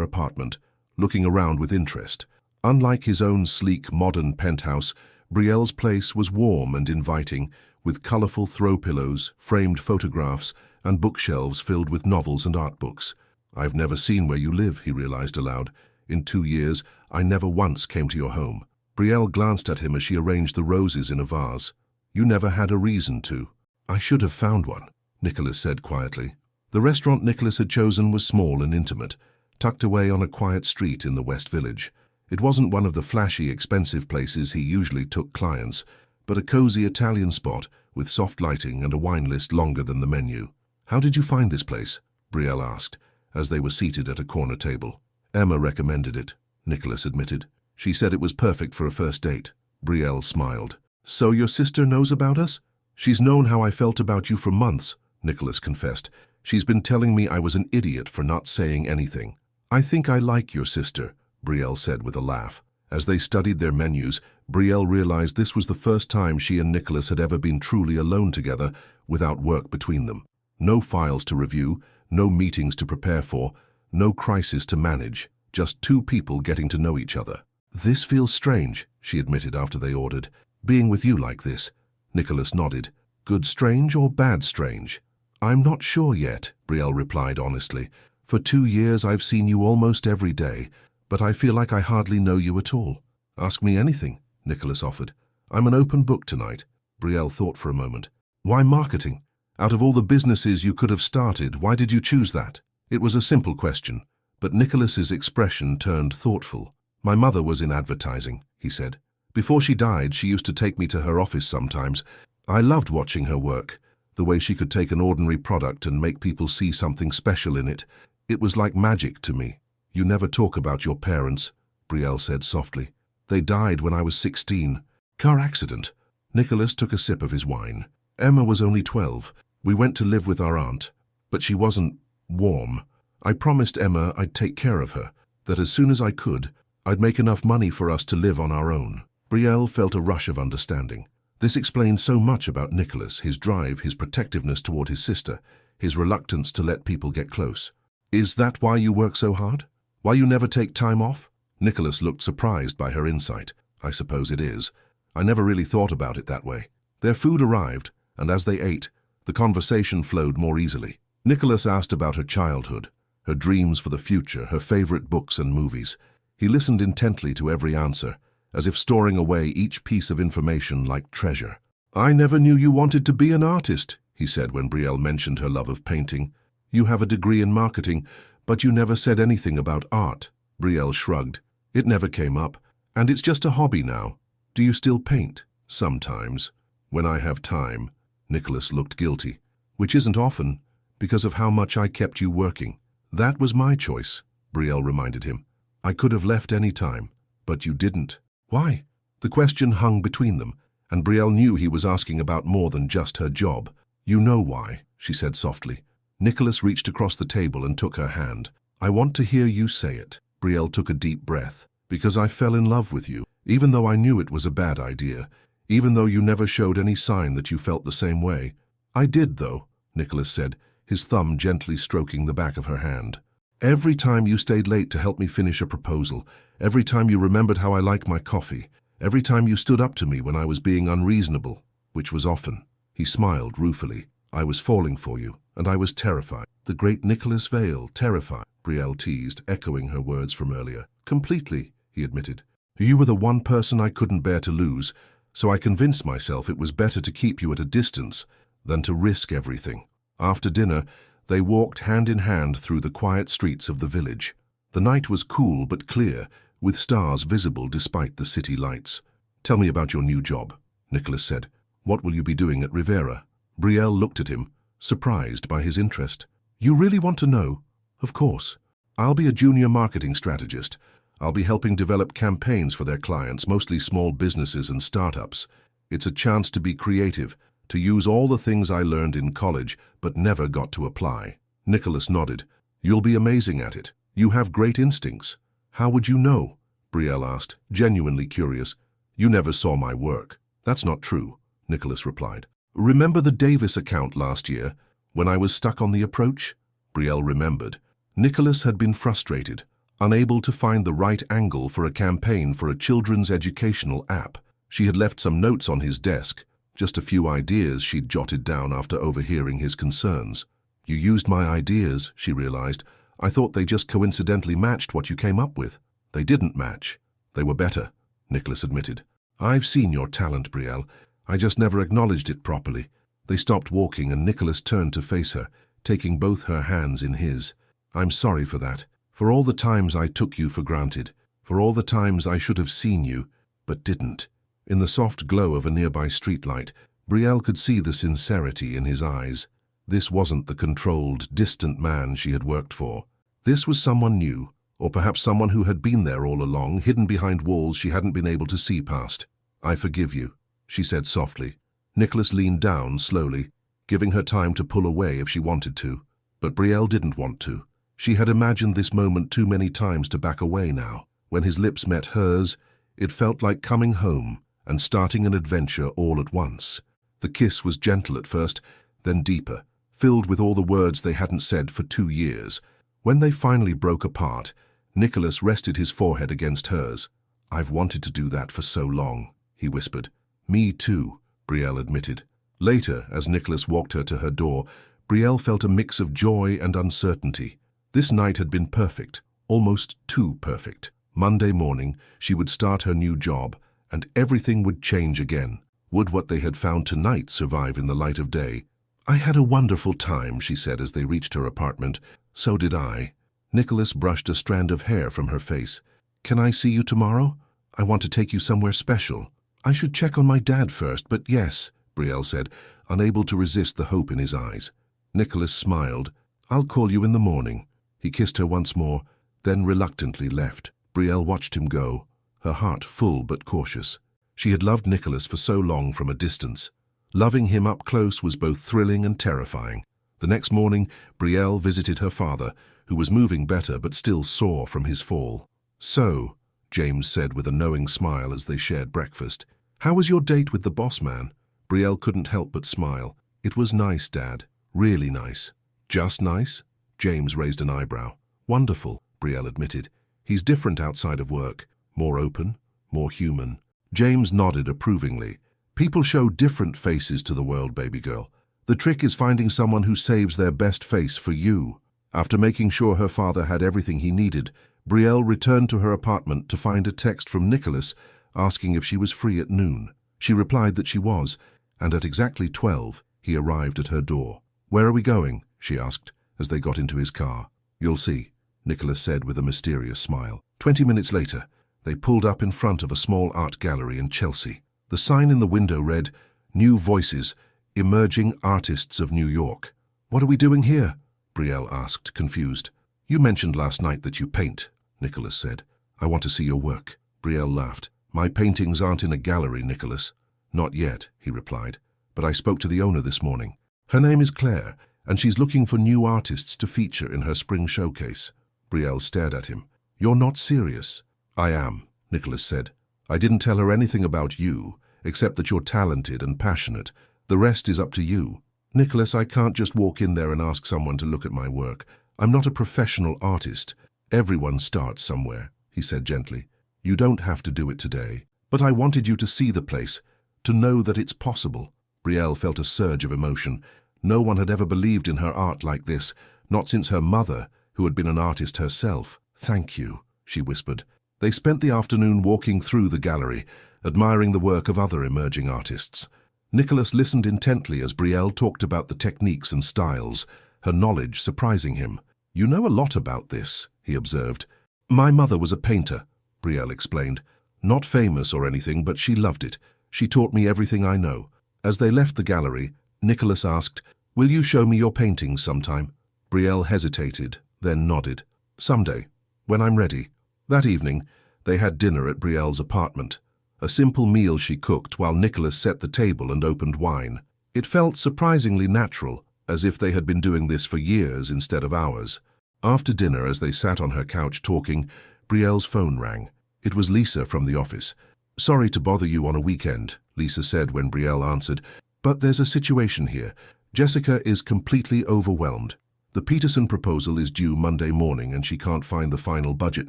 apartment, looking around with interest. Unlike his own sleek, modern penthouse, Brielle's place was warm and inviting, with colorful throw pillows, framed photographs, and bookshelves filled with novels and art books. "I've never seen where you live," he realized aloud. "In 2 years, I never once came to your home." Brielle glanced at him as she arranged the roses in a vase. "You never had a reason to." "I should have found one," Nicholas said quietly. The restaurant Nicholas had chosen was small and intimate, tucked away on a quiet street in the West Village. It wasn't one of the flashy, expensive places he usually took clients, but a cozy Italian spot with soft lighting and a wine list longer than the menu. "How did you find this place?" Brielle asked, as they were seated at a corner table. "Emma recommended it," Nicholas admitted. "She said it was perfect for a first date." Brielle smiled. "So your sister knows about us?" "She's known how I felt about you for months," Nicholas confessed. "She's been telling me I was an idiot for not saying anything." "I think I like your sister," Brielle said with a laugh. As they studied their menus, Brielle realized this was the first time she and Nicholas had ever been truly alone together without work between them. No files to review, no meetings to prepare for, no crisis to manage, just two people getting to know each other. "This feels strange," she admitted after they ordered. "Being with you like this." Nicholas nodded. "Good strange or bad strange?" "I'm not sure yet," Brielle replied honestly. "For 2 years I've seen you almost every day, but I feel like I hardly know you at all." "Ask me anything," Nicholas offered. "I'm an open book tonight." Brielle thought for a moment. "Why marketing? Out of all the businesses you could have started, why did you choose that?" It was a simple question, but Nicholas's expression turned thoughtful. "My mother was in advertising," he said. "Before she died, she used to take me to her office sometimes. I loved watching her work, the way she could take an ordinary product and make people see something special in it. It was like magic to me." "You never talk about your parents," Brielle said softly. "They died when I was 16. Car accident." Nicholas took a sip of his wine. "Emma was only 12. We went to live with our aunt, but she wasn't warm. I promised Emma I'd take care of her, that as soon as I could, I'd make enough money for us to live on our own." Brielle felt a rush of understanding. This explained so much about Nicholas, his drive, his protectiveness toward his sister, his reluctance to let people get close. "Is that why you work so hard? Why you never take time off?" Nicholas looked surprised by her insight. "I suppose it is. I never really thought about it that way." Their food arrived, and as they ate, the conversation flowed more easily. Nicholas asked about her childhood, her dreams for the future, her favorite books and movies. He listened intently to every answer, as if storing away each piece of information like treasure. "I never knew you wanted to be an artist," he said when Brielle mentioned her love of painting. "You have a degree in marketing, but you never said anything about art." Brielle shrugged. "It never came up, and it's just a hobby now." "Do you still paint?" "Sometimes. When I have time." Nicholas looked guilty. "Which isn't often, because of how much I kept you working." "That was my choice," Brielle reminded him. "I could have left any time, but you didn't." "Why?" The question hung between them, and Brielle knew he was asking about more than just her job. "You know why," she said softly. Nicholas reached across the table and took her hand. "I want to hear you say it." Brielle took a deep breath. "Because I fell in love with you, even though I knew it was a bad idea, even though you never showed any sign that you felt the same way." "I did, though," Nicholas said, his thumb gently stroking the back of her hand. "Every time you stayed late to help me finish a proposal, every time you remembered how I like my coffee, every time you stood up to me when I was being unreasonable, which was often." He smiled ruefully. "I was falling for you, and I was terrified." "The great Nicholas Vale, terrified," Brielle teased, echoing her words from earlier. "Completely," he admitted. "You were the one person I couldn't bear to lose, so I convinced myself it was better to keep you at a distance than to risk everything." After dinner, they walked hand in hand through the quiet streets of the village. The night was cool but clear, with stars visible despite the city lights. "Tell me about your new job," Nicholas said. "What will you be doing at Rivera?" Brielle looked at him, surprised by his interest. "You really want to know?" "Of course. I'll be a junior marketing strategist. I'll be helping develop campaigns for their clients, mostly small businesses and startups. It's a chance to be creative, to use all the things I learned in college but never got to apply." Nicholas nodded. "You'll be amazing at it. You have great instincts." "How would you know?" Brielle asked, genuinely curious. "You never saw my work." "That's not true," Nicholas replied. "Remember the Davis account last year, when I was stuck on the approach?" Brielle remembered. Nicholas had been frustrated, unable to find the right angle for a campaign for a children's educational app. She had left some notes on his desk, just a few ideas she'd jotted down after overhearing his concerns. "You used my ideas," she realized. "I thought they just coincidentally matched what you came up with." "They didn't match. They were better," Nicholas admitted. "I've seen your talent, Brielle. I just never acknowledged it properly." They stopped walking and Nicholas turned to face her, taking both her hands in his. "I'm sorry for that. For all the times I took you for granted. For all the times I should have seen you, but didn't." In the soft glow of a nearby streetlight, Brielle could see the sincerity in his eyes. This wasn't the controlled, distant man she had worked for. This was someone new, or perhaps someone who had been there all along, hidden behind walls she hadn't been able to see past. "I forgive you," she said softly. Nicholas leaned down slowly, giving her time to pull away if she wanted to. But Brielle didn't want to. She had imagined this moment too many times to back away now. When his lips met hers, it felt like coming home and starting an adventure all at once. The kiss was gentle at first, then deeper, filled with all the words they hadn't said for 2 years. When they finally broke apart, Nicholas rested his forehead against hers. "I've wanted to do that for so long," he whispered. "Me too," Brielle admitted. Later, as Nicholas walked her to her door, Brielle felt a mix of joy and uncertainty. This night had been perfect, almost too perfect. Monday morning, she would start her new job, and everything would change again. Would what they had found tonight survive in the light of day? "I had a wonderful time," she said as they reached her apartment. "So did I." Nicholas brushed a strand of hair from her face. "Can I see you tomorrow? I want to take you somewhere special." "I should check on my dad first, but yes," Brielle said, unable to resist the hope in his eyes. Nicholas smiled. "I'll call you in the morning." He kissed her once more, then reluctantly left. Brielle watched him go, her heart full but cautious. She had loved Nicholas for so long from a distance. Loving him up close was both thrilling and terrifying. The next morning, Brielle visited her father, who was moving better but still sore from his fall. "So," James said with a knowing smile as they shared breakfast, "how was your date with the boss man?" Brielle couldn't help but smile. "It was nice, Dad. Really nice." "Just nice?" James raised an eyebrow. "Wonderful," Brielle admitted. "He's different outside of work. More open, more human." James nodded approvingly. "People show different faces to the world, baby girl. The trick is finding someone who saves their best face for you." After making sure her father had everything he needed, Brielle returned to her apartment to find a text from Nicholas asking if she was free at noon. She replied that she was, and at exactly 12, he arrived at her door. "Where are we going?" she asked, as they got into his car. "You'll see," Nicholas said with a mysterious smile. 20 minutes later, they pulled up in front of a small art gallery in Chelsea. The sign in the window read, "New Voices, Emerging Artists of New York." "What are we doing here?" Brielle asked, confused. "You mentioned last night that you paint," Nicholas said. "I want to see your work." Brielle laughed. "My paintings aren't in a gallery, Nicholas." "Not yet," he replied, "but I spoke to the owner this morning. Her name is Claire, and she's looking for new artists to feature in her spring showcase." Brielle stared at him. "You're not serious." "I am," Nicholas said. "I didn't tell her anything about you, except that you're talented and passionate. The rest is up to you." "Nicholas, I can't just walk in there and ask someone to look at my work. I'm not a professional artist. Everyone starts somewhere," he said gently. "You don't have to do it today. But I wanted you to see the place, to know that it's possible." Brielle felt a surge of emotion. No one had ever believed in her art like this, not since her mother, who had been an artist herself. "Thank you," she whispered. They spent the afternoon walking through the gallery, admiring the work of other emerging artists. Nicholas listened intently as Brielle talked about the techniques and styles, her knowledge surprising him. "You know a lot about this," he observed. "My mother was a painter," Brielle explained. "Not famous or anything, but she loved it. She taught me everything I know." As they left the gallery, Nicholas asked, "Will you show me your paintings sometime?" Brielle hesitated, then nodded. "Someday, when I'm ready." That evening, they had dinner at Brielle's apartment. A simple meal she cooked while Nicholas set the table and opened wine. It felt surprisingly natural, as if they had been doing this for years instead of hours. After dinner, as they sat on her couch talking, Brielle's phone rang. It was Lisa from the office. "Sorry to bother you on a weekend," Lisa said when Brielle answered, "but there's a situation here. Jessica is completely overwhelmed. The Peterson proposal is due Monday morning and she can't find the final budget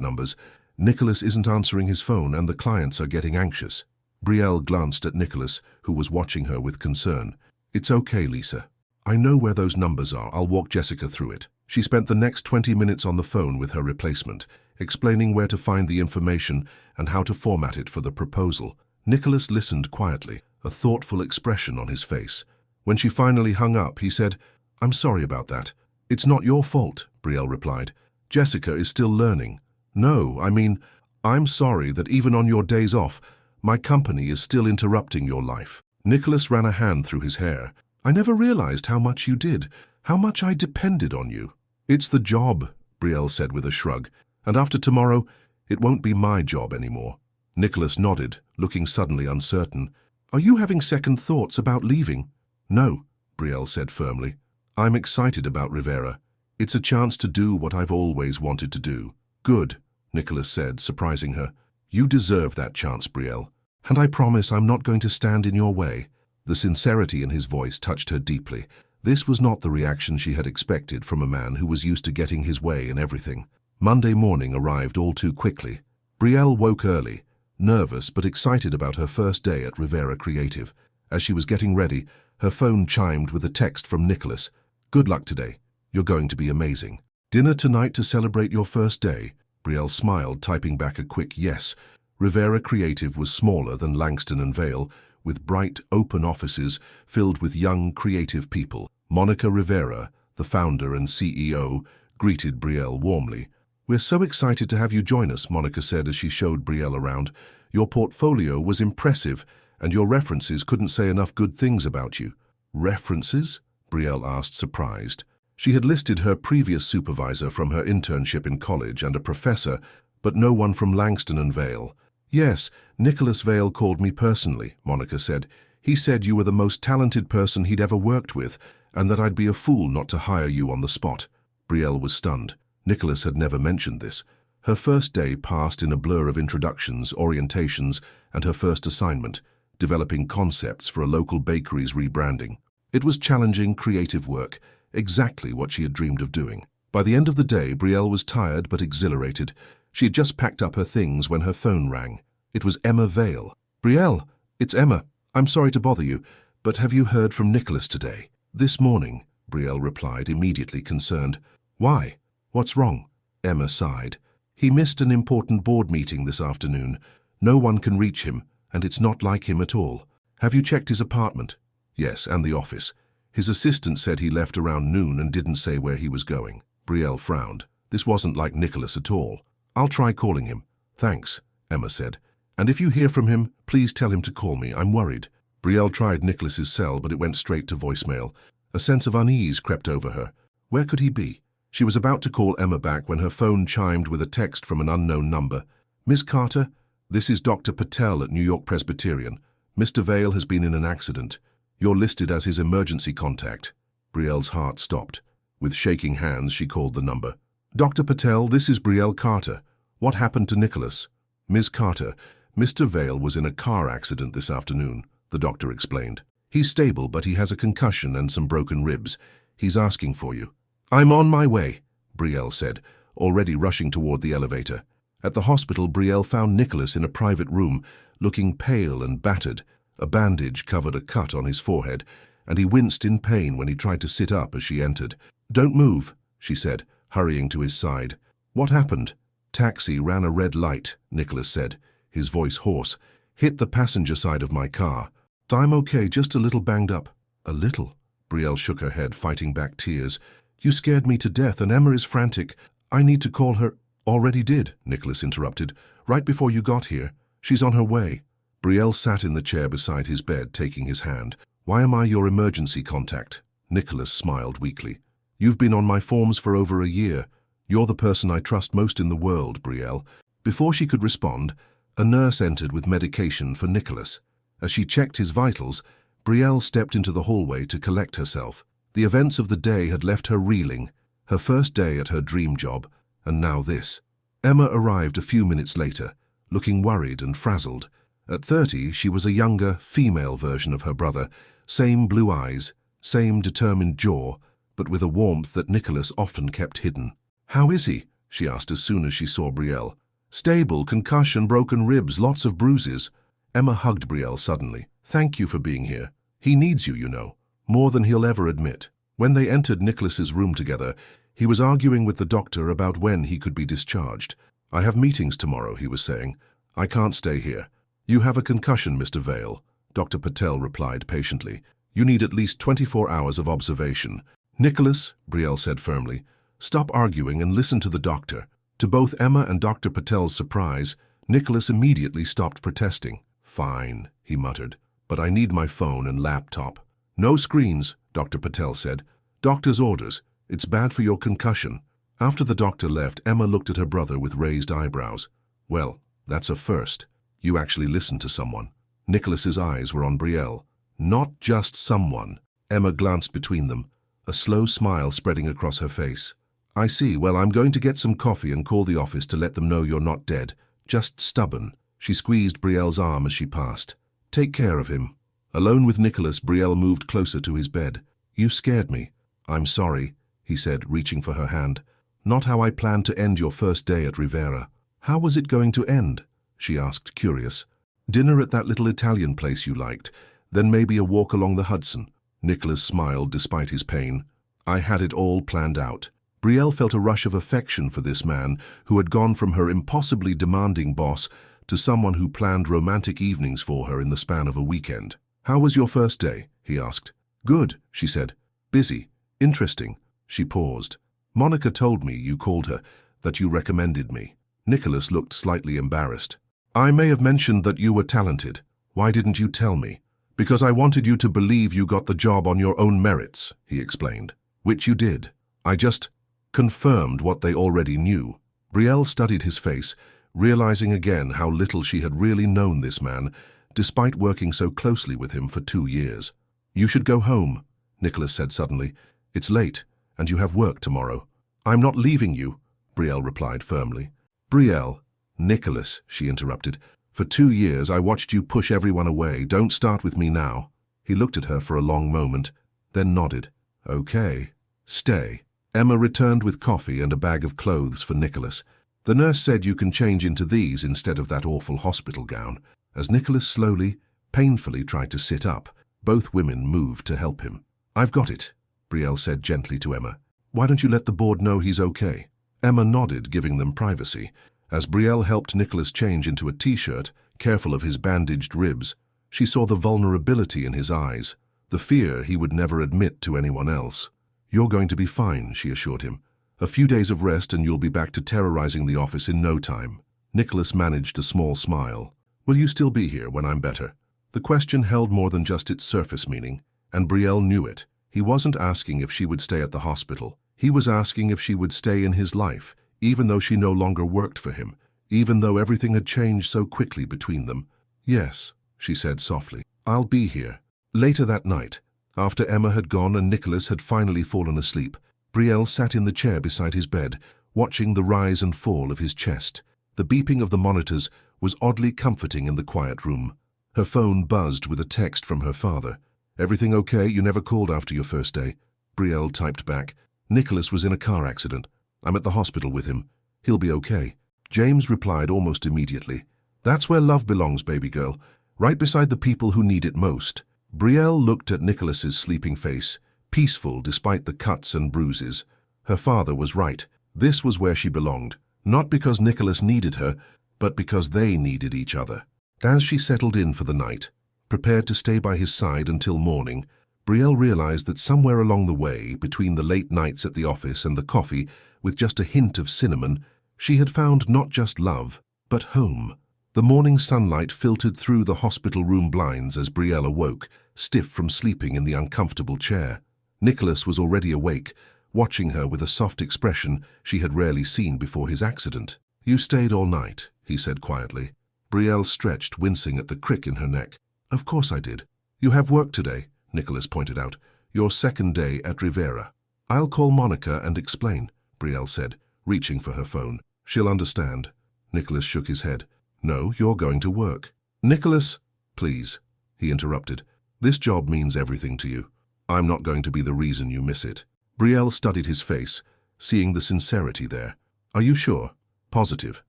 numbers. Nicholas isn't answering his phone and the clients are getting anxious." Brielle glanced at Nicholas, who was watching her with concern. "It's okay, Lisa. I know where those numbers are. I'll walk Jessica through it." She spent the next 20 minutes on the phone with her replacement, explaining where to find the information and how to format it for the proposal. Nicholas listened quietly, a thoughtful expression on his face. When she finally hung up, he said, "I'm sorry about that." "It's not your fault," Brielle replied. "Jessica is still learning." "No, I mean, I'm sorry that even on your days off, my company is still interrupting your life." Nicholas ran a hand through his hair. "I never realized how much you did, how much I depended on you." "It's the job," Brielle said with a shrug, "and after tomorrow, it won't be my job anymore." Nicholas nodded, looking suddenly uncertain. "Are you having second thoughts about leaving?" "No," Brielle said firmly. "I'm excited about Rivera. It's a chance to do what I've always wanted to do." "Good," Nicholas said, surprising her. "You deserve that chance, Brielle, and I promise I'm not going to stand in your way." The sincerity in his voice touched her deeply. This was not the reaction she had expected from a man who was used to getting his way in everything. Monday morning arrived all too quickly. Brielle woke early, nervous but excited about her first day at Rivera Creative. As she was getting ready, her phone chimed with a text from Nicholas. "Good luck today. You're going to be amazing." "Dinner tonight to celebrate your first day?" Brielle smiled, typing back a quick yes. Rivera Creative was smaller than Langston and Vale, with bright, open offices filled with young, creative people. Monica Rivera, the founder and CEO, greeted Brielle warmly. "We're so excited to have you join us," Monica said as she showed Brielle around. "Your portfolio was impressive, and your references couldn't say enough good things about you." "References?" Brielle asked, surprised. She had listed her previous supervisor from her internship in college and a professor, but no one from Langston and Vale. "Yes, Nicholas Vale called me personally," Monica said. "He said you were the most talented person he'd ever worked with, and that I'd be a fool not to hire you on the spot." Brielle was stunned. Nicholas had never mentioned this. Her first day passed in a blur of introductions, orientations, and her first assignment, developing concepts for a local bakery's rebranding. It was challenging, creative work, exactly what she had dreamed of doing. By the end of the day, Brielle was tired but exhilarated. She had just packed up her things when her phone rang. It was Emma Vale. "Brielle, it's Emma. I'm sorry to bother you, but have you heard from Nicholas today?" "This morning," Brielle replied, immediately concerned. "Why? What's wrong?" Emma sighed. "He missed an important board meeting this afternoon. No one can reach him, and it's not like him at all. Have you checked his apartment?" "Yes, and the office. His assistant said he left around noon and didn't say where he was going." Brielle frowned. This wasn't like Nicholas at all. "I'll try calling him." "Thanks," Emma said. "And if you hear from him, please tell him to call me. I'm worried." Brielle tried Nicholas's cell, but it went straight to voicemail. A sense of unease crept over her. Where could he be? She was about to call Emma back when her phone chimed with a text from an unknown number. "Miss Carter, this is Dr. Patel at New York Presbyterian. Mr. Vale has been in an accident. You're listed as his emergency contact." Brielle's heart stopped. With shaking hands, she called the number. "Dr. Patel, this is Brielle Carter. What happened to Nicholas?" "Ms. Carter, Mr. Vale was in a car accident this afternoon," the doctor explained. "He's stable, but he has a concussion and some broken ribs. He's asking for you." "I'm on my way," Brielle said, already rushing toward the elevator. At the hospital, Brielle found Nicholas in a private room, looking pale and battered. A bandage covered a cut on his forehead, and he winced in pain when he tried to sit up as she entered. "Don't move," she said, hurrying to his side. "What happened?" "Taxi ran a red light," Nicholas said, his voice hoarse. "Hit the passenger side of my car. I'm okay, just a little banged up." "A little?" Brielle shook her head, fighting back tears. "You scared me to death, and Emma is frantic. I need to call her." "Already did," Nicholas interrupted. "Right before you got here. She's on her way." Brielle sat in the chair beside his bed, taking his hand. "Why am I your emergency contact?" Nicholas smiled weakly. "You've been on my forms for over a year. You're the person I trust most in the world, Brielle." Before she could respond, a nurse entered with medication for Nicholas. As she checked his vitals, Brielle stepped into the hallway to collect herself. The events of the day had left her reeling. Her first day at her dream job, and now this. Emma arrived a few minutes later, looking worried and frazzled. At 30, she was a younger, female version of her brother, same blue eyes, same determined jaw, but with a warmth that Nicholas often kept hidden. "How is he?" she asked as soon as she saw Brielle. "Stable, concussion, broken ribs, lots of bruises." Emma hugged Brielle suddenly. "Thank you for being here. He needs you, you know, more than he'll ever admit." When they entered Nicholas's room together, he was arguing with the doctor about when he could be discharged. "I have meetings tomorrow," he was saying. "I can't stay here." "You have a concussion, Mr. Vale," Dr. Patel replied patiently. "You need at least 24 hours of observation." "Nicholas," Brielle said firmly, "stop arguing and listen to the doctor." To both Emma and Dr. Patel's surprise, Nicholas immediately stopped protesting. "Fine," he muttered, "but I need my phone and laptop." "No screens," Dr. Patel said. "Doctor's orders. It's bad for your concussion." After the doctor left, Emma looked at her brother with raised eyebrows. "Well, that's a first. You actually listened to someone." Nicholas's eyes were on Brielle. "Not just someone." Emma glanced between them, a slow smile spreading across her face. "I see. Well, I'm going to get some coffee and call the office to let them know you're not dead. Just stubborn." She squeezed Brielle's arm as she passed. "Take care of him." Alone with Nicholas, Brielle moved closer to his bed. You scared me. I'm sorry, he said, reaching for her hand. Not how I planned to end your first day at Rivera. How was it going to end? She asked, curious. Dinner at that little Italian place you liked, then maybe a walk along the Hudson. Nicholas smiled despite his pain. I had it all planned out. Brielle felt a rush of affection for this man who had gone from her impossibly demanding boss to someone who planned romantic evenings for her in the span of a weekend. How was your first day? He asked. Good, she said. Busy. Interesting. She paused. Monica told me, you called her, that you recommended me. Nicholas looked slightly embarrassed. I may have mentioned that you were talented. Why didn't you tell me? Because I wanted you to believe you got the job on your own merits, he explained. Which you did. I just confirmed what they already knew. Brielle studied his face, realizing again how little she had really known this man, despite working so closely with him for 2 years. You should go home, Nicholas said suddenly. It's late, and you have work tomorrow. I'm not leaving you, Brielle replied firmly. Brielle, Nicholas, she interrupted. For 2 years I watched you push everyone away. Don't start with me now. He looked at her for a long moment, then nodded. Okay. Stay. Emma returned with coffee and a bag of clothes for Nicholas. The nurse said you can change into these instead of that awful hospital gown. As Nicholas slowly, painfully tried to sit up, both women moved to help him. I've got it, Brielle said gently to Emma. Why don't you let the board know he's okay? Emma nodded, giving them privacy. As Brielle helped Nicholas change into a t-shirt, careful of his bandaged ribs, she saw the vulnerability in his eyes, the fear he would never admit to anyone else. You're going to be fine, she assured him. A few days of rest and you'll be back to terrorizing the office in no time. Nicholas managed a small smile. Will you still be here when I'm better? The question held more than just its surface meaning, and Brielle knew it. He wasn't asking if she would stay at the hospital. He was asking if she would stay in his life, even though she no longer worked for him, even though everything had changed so quickly between them. Yes, she said softly. I'll be here. Later that night, after Emma had gone and Nicholas had finally fallen asleep, Brielle sat in the chair beside his bed, watching the rise and fall of his chest. The beeping of the monitors was oddly comforting in the quiet room. Her phone buzzed with a text from her father. Everything okay? You never called after your first day. Brielle typed back. Nicholas was in a car accident. I'm at the hospital with him. He'll be okay. James replied almost immediately. That's where love belongs, baby girl. Right beside the people who need it most. Brielle looked at Nicholas's sleeping face, peaceful despite the cuts and bruises. Her father was right. This was where she belonged. Not because Nicholas needed her, but because they needed each other. As she settled in for the night, prepared to stay by his side until morning, Brielle realized that somewhere along the way, between the late nights at the office and the coffee, with just a hint of cinnamon, she had found not just love, but home. The morning sunlight filtered through the hospital room blinds as Brielle awoke, stiff from sleeping in the uncomfortable chair. Nicholas was already awake, watching her with a soft expression she had rarely seen before his accident. You stayed all night, he said quietly. Brielle stretched, wincing at the crick in her neck. Of course I did. You have work today, Nicholas pointed out. Your second day at Rivera. I'll call Monica and explain, Brielle said, reaching for her phone. She'll understand. Nicholas shook his head. No, you're going to work. Nicholas, please, he interrupted. This job means everything to you. I'm not going to be the reason you miss it. Brielle studied his face, seeing the sincerity there. Are you sure? Positive,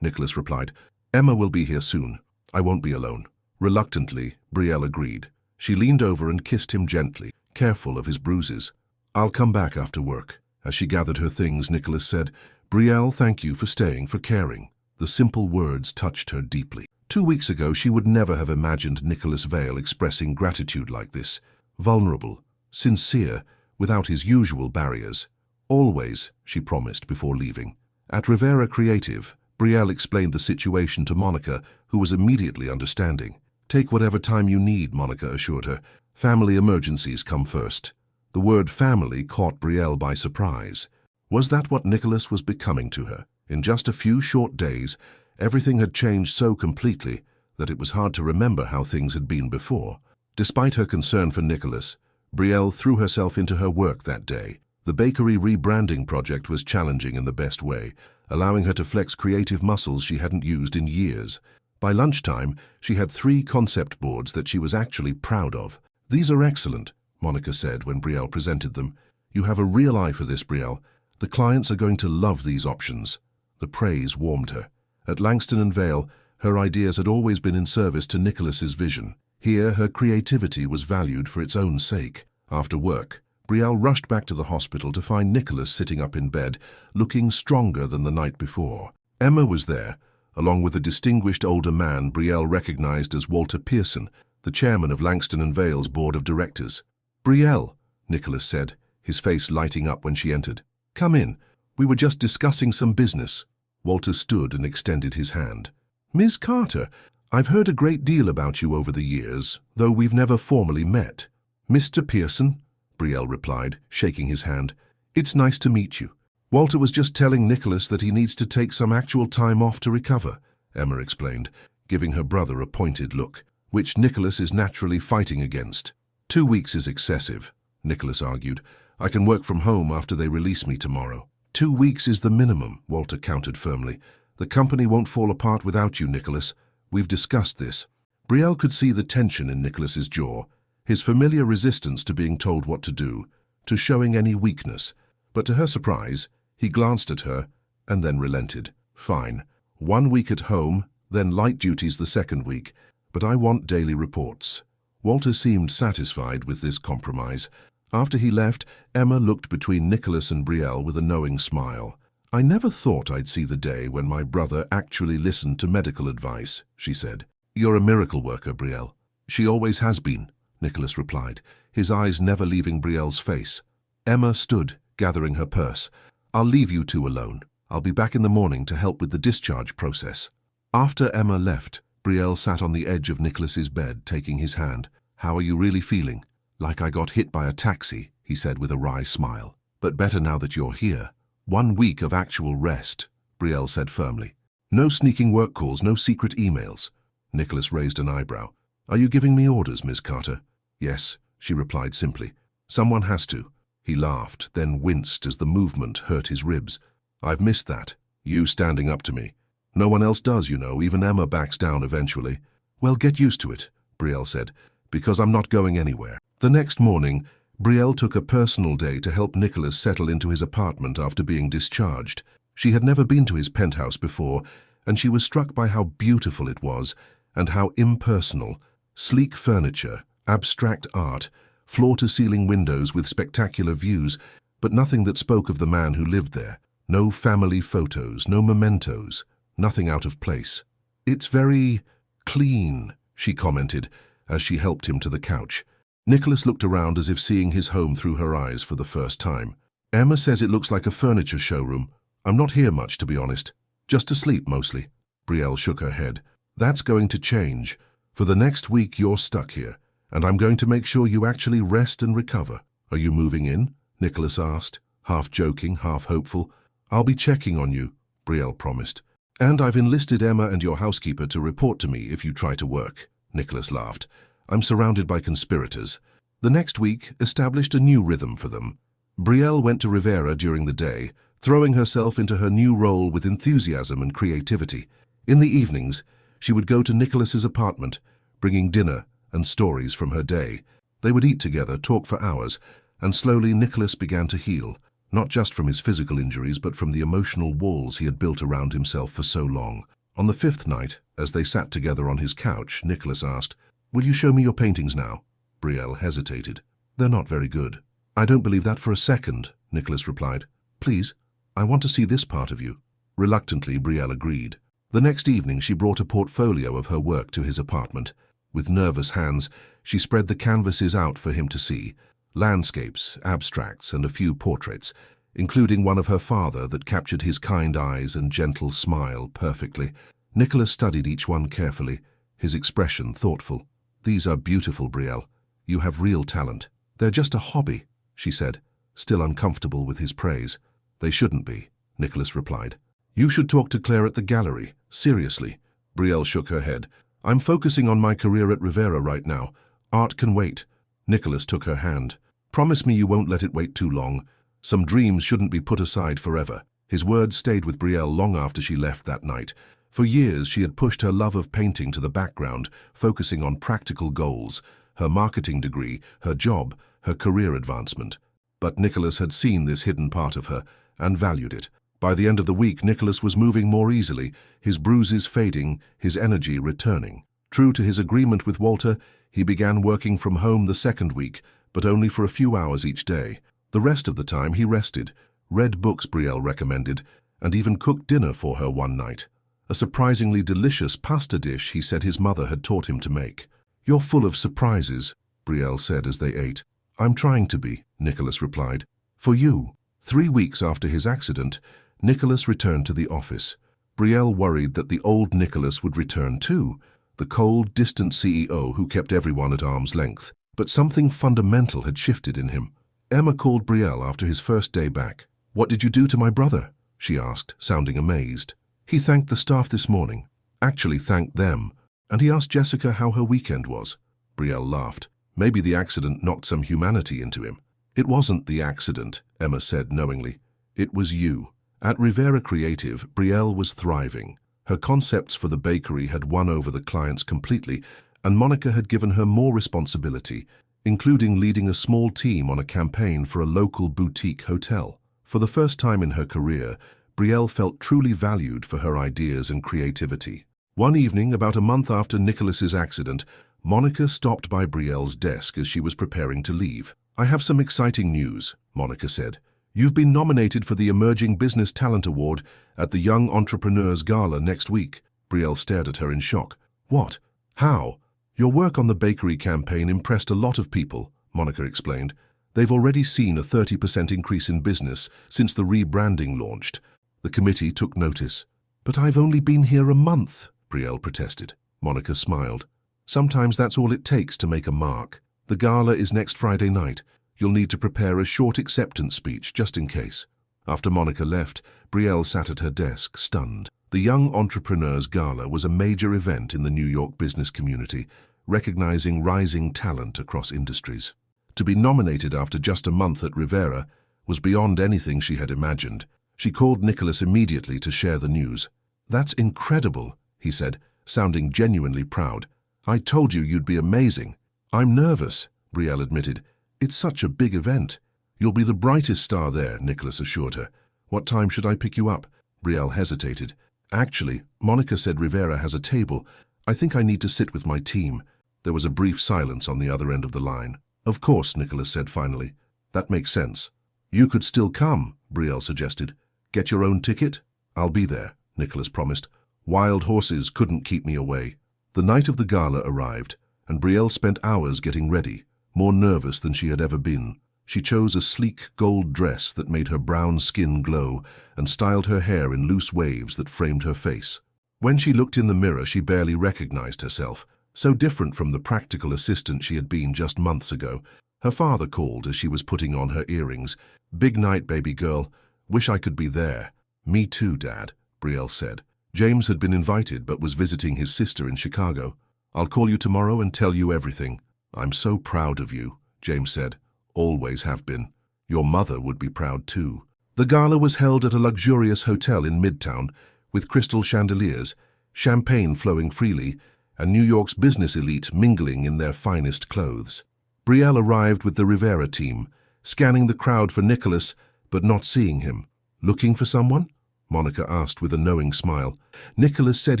Nicholas replied. Emma will be here soon. I won't be alone. Reluctantly, Brielle agreed. She leaned over and kissed him gently, careful of his bruises. I'll come back after work. As she gathered her things, Nicholas said, Brielle, thank you for staying, for caring. The simple words touched her deeply. 2 weeks ago, she would never have imagined Nicholas Vale expressing gratitude like this. Vulnerable, sincere, without his usual barriers. Always, she promised before leaving. At Rivera Creative, Brielle explained the situation to Monica, who was immediately understanding. Take whatever time you need, Monica assured her. Family emergencies come first. The word family caught Brielle by surprise. Was that what Nicholas was becoming to her? In just a few short days, everything had changed so completely that it was hard to remember how things had been before. Despite her concern for Nicholas, Brielle threw herself into her work that day. The bakery rebranding project was challenging in the best way, allowing her to flex creative muscles she hadn't used in years. By lunchtime, she had 3 concept boards that she was actually proud of. These are excellent, Monica said when Brielle presented them. You have a real eye for this, Brielle. The clients are going to love these options. The praise warmed her. At Langston & Vale, her ideas had always been in service to Nicholas's vision. Here, her creativity was valued for its own sake. After work, Brielle rushed back to the hospital to find Nicholas sitting up in bed, looking stronger than the night before. Emma was there, along with a distinguished older man Brielle recognized as Walter Pearson, the chairman of Langston & Vale's board of directors. "Brielle," Nicholas said, his face lighting up when she entered. "Come in. We were just discussing some business." Walter stood and extended his hand. "Ms. Carter, I've heard a great deal about you over the years, though we've never formally met." "Mr. Pearson," Brielle replied, shaking his hand. "It's nice to meet you." "Walter was just telling Nicholas that he needs to take some actual time off to recover," Emma explained, giving her brother a pointed look, which Nicholas is naturally fighting against. 2 weeks is excessive," Nicholas argued. "I can work from home after they release me tomorrow." 2 weeks is the minimum," Walter countered firmly. "The company won't fall apart without you, Nicholas. We've discussed this." Brielle could see the tension in Nicholas's jaw, his familiar resistance to being told what to do, to showing any weakness. But to her surprise, he glanced at her and then relented. "Fine. 1 week at home, then light duties the second week. But I want daily reports." Walter seemed satisfied with this compromise. After he left, Emma looked between Nicholas and Brielle with a knowing smile. "I never thought I'd see the day when my brother actually listened to medical advice," she said. "You're a miracle worker, Brielle." "She always has been," Nicholas replied, his eyes never leaving Brielle's face. Emma stood, gathering her purse. "I'll leave you two alone. I'll be back in the morning to help with the discharge process." After Emma left, Brielle sat on the edge of Nicholas's bed, taking his hand. "How are you really feeling?" "Like I got hit by a taxi," he said with a wry smile. "But better now that you're here." 1 week of actual rest, Brielle said firmly. "No sneaking work calls, no secret emails." Nicholas raised an eyebrow. "Are you giving me orders, Ms. Carter?" "Yes," she replied simply. "Someone has to." He laughed, then winced as the movement hurt his ribs. "I've missed that. You standing up to me. No one else does, you know. Even Emma backs down eventually." "Well, get used to it," Brielle said, "because I'm not going anywhere." The next morning, Brielle took a personal day to help Nicholas settle into his apartment after being discharged. She had never been to his penthouse before, and she was struck by how beautiful it was and how impersonal. Sleek furniture, abstract art, floor-to-ceiling windows with spectacular views, but nothing that spoke of the man who lived there. No family photos, no mementos, nothing out of place. "It's very clean," she commented as she helped him to the couch. Nicholas looked around as if seeing his home through her eyes for the first time. "Emma says it looks like a furniture showroom. I'm not here much, to be honest. Just to sleep, mostly." Brielle shook her head. "That's going to change. For the next week, you're stuck here, and I'm going to make sure you actually rest and recover." "Are you moving in?" Nicholas asked, half joking, half hopeful. "I'll be checking on you," Brielle promised. "And I've enlisted Emma and your housekeeper to report to me if you try to work." Nicholas laughed. "I'm surrounded by conspirators." The next week established a new rhythm for them. Brielle went to Rivera during the day, throwing herself into her new role with enthusiasm and creativity. In the evenings, she would go to Nicholas's apartment, bringing dinner and stories from her day. They would eat together, talk for hours, and slowly Nicholas began to heal, not just from his physical injuries, but from the emotional walls he had built around himself for so long. On the 5th night, as they sat together on his couch, Nicholas asked, "Will you show me your paintings now?" Brielle hesitated. "They're not very good." "I don't believe that for a second," Nicholas replied. "Please, I want to see this part of you." Reluctantly, Brielle agreed. The next evening, she brought a portfolio of her work to his apartment. With nervous hands, she spread the canvases out for him to see. Landscapes, abstracts, and a few portraits, including one of her father that captured his kind eyes and gentle smile perfectly. Nicholas studied each one carefully, his expression thoughtful. "These are beautiful, Brielle. You have real talent." "They're just a hobby," she said, still uncomfortable with his praise. "They shouldn't be," Nicholas replied. "You should talk to Claire at the gallery. Seriously." Brielle shook her head. "I'm focusing on my career at Rivera right now. Art can wait." Nicholas took her hand. "Promise me you won't let it wait too long. Some dreams shouldn't be put aside forever." His words stayed with Brielle long after she left that night. For years, she had pushed her love of painting to the background, focusing on practical goals, her marketing degree, her job, her career advancement. But Nicholas had seen this hidden part of her and valued it. By the end of the week, Nicholas was moving more easily, his bruises fading, his energy returning. True to his agreement with Walter, he began working from home the second week, but only for a few hours each day. The rest of the time he rested, read books Brielle recommended, and even cooked dinner for her one night. A surprisingly delicious pasta dish he said his mother had taught him to make. "You're full of surprises," Brielle said as they ate. "I'm trying to be," Nicholas replied. "For you." 3 weeks after his accident, Nicholas returned to the office. Brielle worried that the old Nicholas would return too, the cold, distant CEO who kept everyone at arm's length. But something fundamental had shifted in him. Emma called Brielle after his first day back. "What did you do to my brother?" she asked, sounding amazed. "He thanked the staff this morning. Actually thanked them. And he asked Jessica how her weekend was." Brielle laughed. Maybe the accident knocked some humanity into him. "It wasn't the accident," Emma said knowingly. "It was you." At Rivera Creative, Brielle was thriving. Her concepts for the bakery had won over the clients completely, and Monica had given her more responsibility, including leading a small team on a campaign for a local boutique hotel. For the first time in her career, Brielle felt truly valued for her ideas and creativity. One evening, about a month after Nicholas's accident, Monica stopped by Brielle's desk as she was preparing to leave. "I have some exciting news," Monica said. "You've been nominated for the Emerging Business Talent Award at the Young Entrepreneurs Gala next week." Brielle stared at her in shock. "What? How?" "Your work on the bakery campaign impressed a lot of people," Monica explained. "They've already seen a 30% increase in business since the rebranding launched." The committee took notice. "But I've only been here a month," Brielle protested. Monica smiled. "Sometimes that's all it takes to make a mark. The gala is next Friday night. You'll need to prepare a short acceptance speech, just in case." After Monica left, Brielle sat at her desk, stunned. The Young Entrepreneurs Gala was a major event in the New York business community, recognizing rising talent across industries. To be nominated after just a month at Rivera was beyond anything she had imagined. She called Nicholas immediately to share the news. "That's incredible," he said, sounding genuinely proud. "I told you you'd be amazing." "I'm nervous," Brielle admitted. "It's such a big event." "You'll be the brightest star there," Nicholas assured her. "What time should I pick you up?" Brielle hesitated. "Actually, Monica said Rivera has a table. I think I need to sit with my team." There was a brief silence on the other end of the line. "Of course," Nicholas said finally. "That makes sense." "You could still come," Brielle suggested. "Get your own ticket?" "I'll be there," Nicholas promised. "Wild horses couldn't keep me away." The night of the gala arrived, and Brielle spent hours getting ready, more nervous than she had ever been. She chose a sleek gold dress that made her brown skin glow and styled her hair in loose waves that framed her face. When she looked in the mirror, she barely recognized herself, so different from the practical assistant she had been just months ago. Her father called as she was putting on her earrings. "Big night, baby girl. Wish I could be there." "Me too, Dad," Brielle said. James had been invited but was visiting his sister in Chicago. "I'll call you tomorrow and tell you everything." "I'm so proud of you," James said. "Always have been. Your mother would be proud too." The gala was held at a luxurious hotel in Midtown, with crystal chandeliers, champagne flowing freely, and New York's business elite mingling in their finest clothes. Brielle arrived with the Rivera team, scanning the crowd for Nicholas, but not seeing him. "Looking for someone?" Monica asked with a knowing smile. "Nicholas said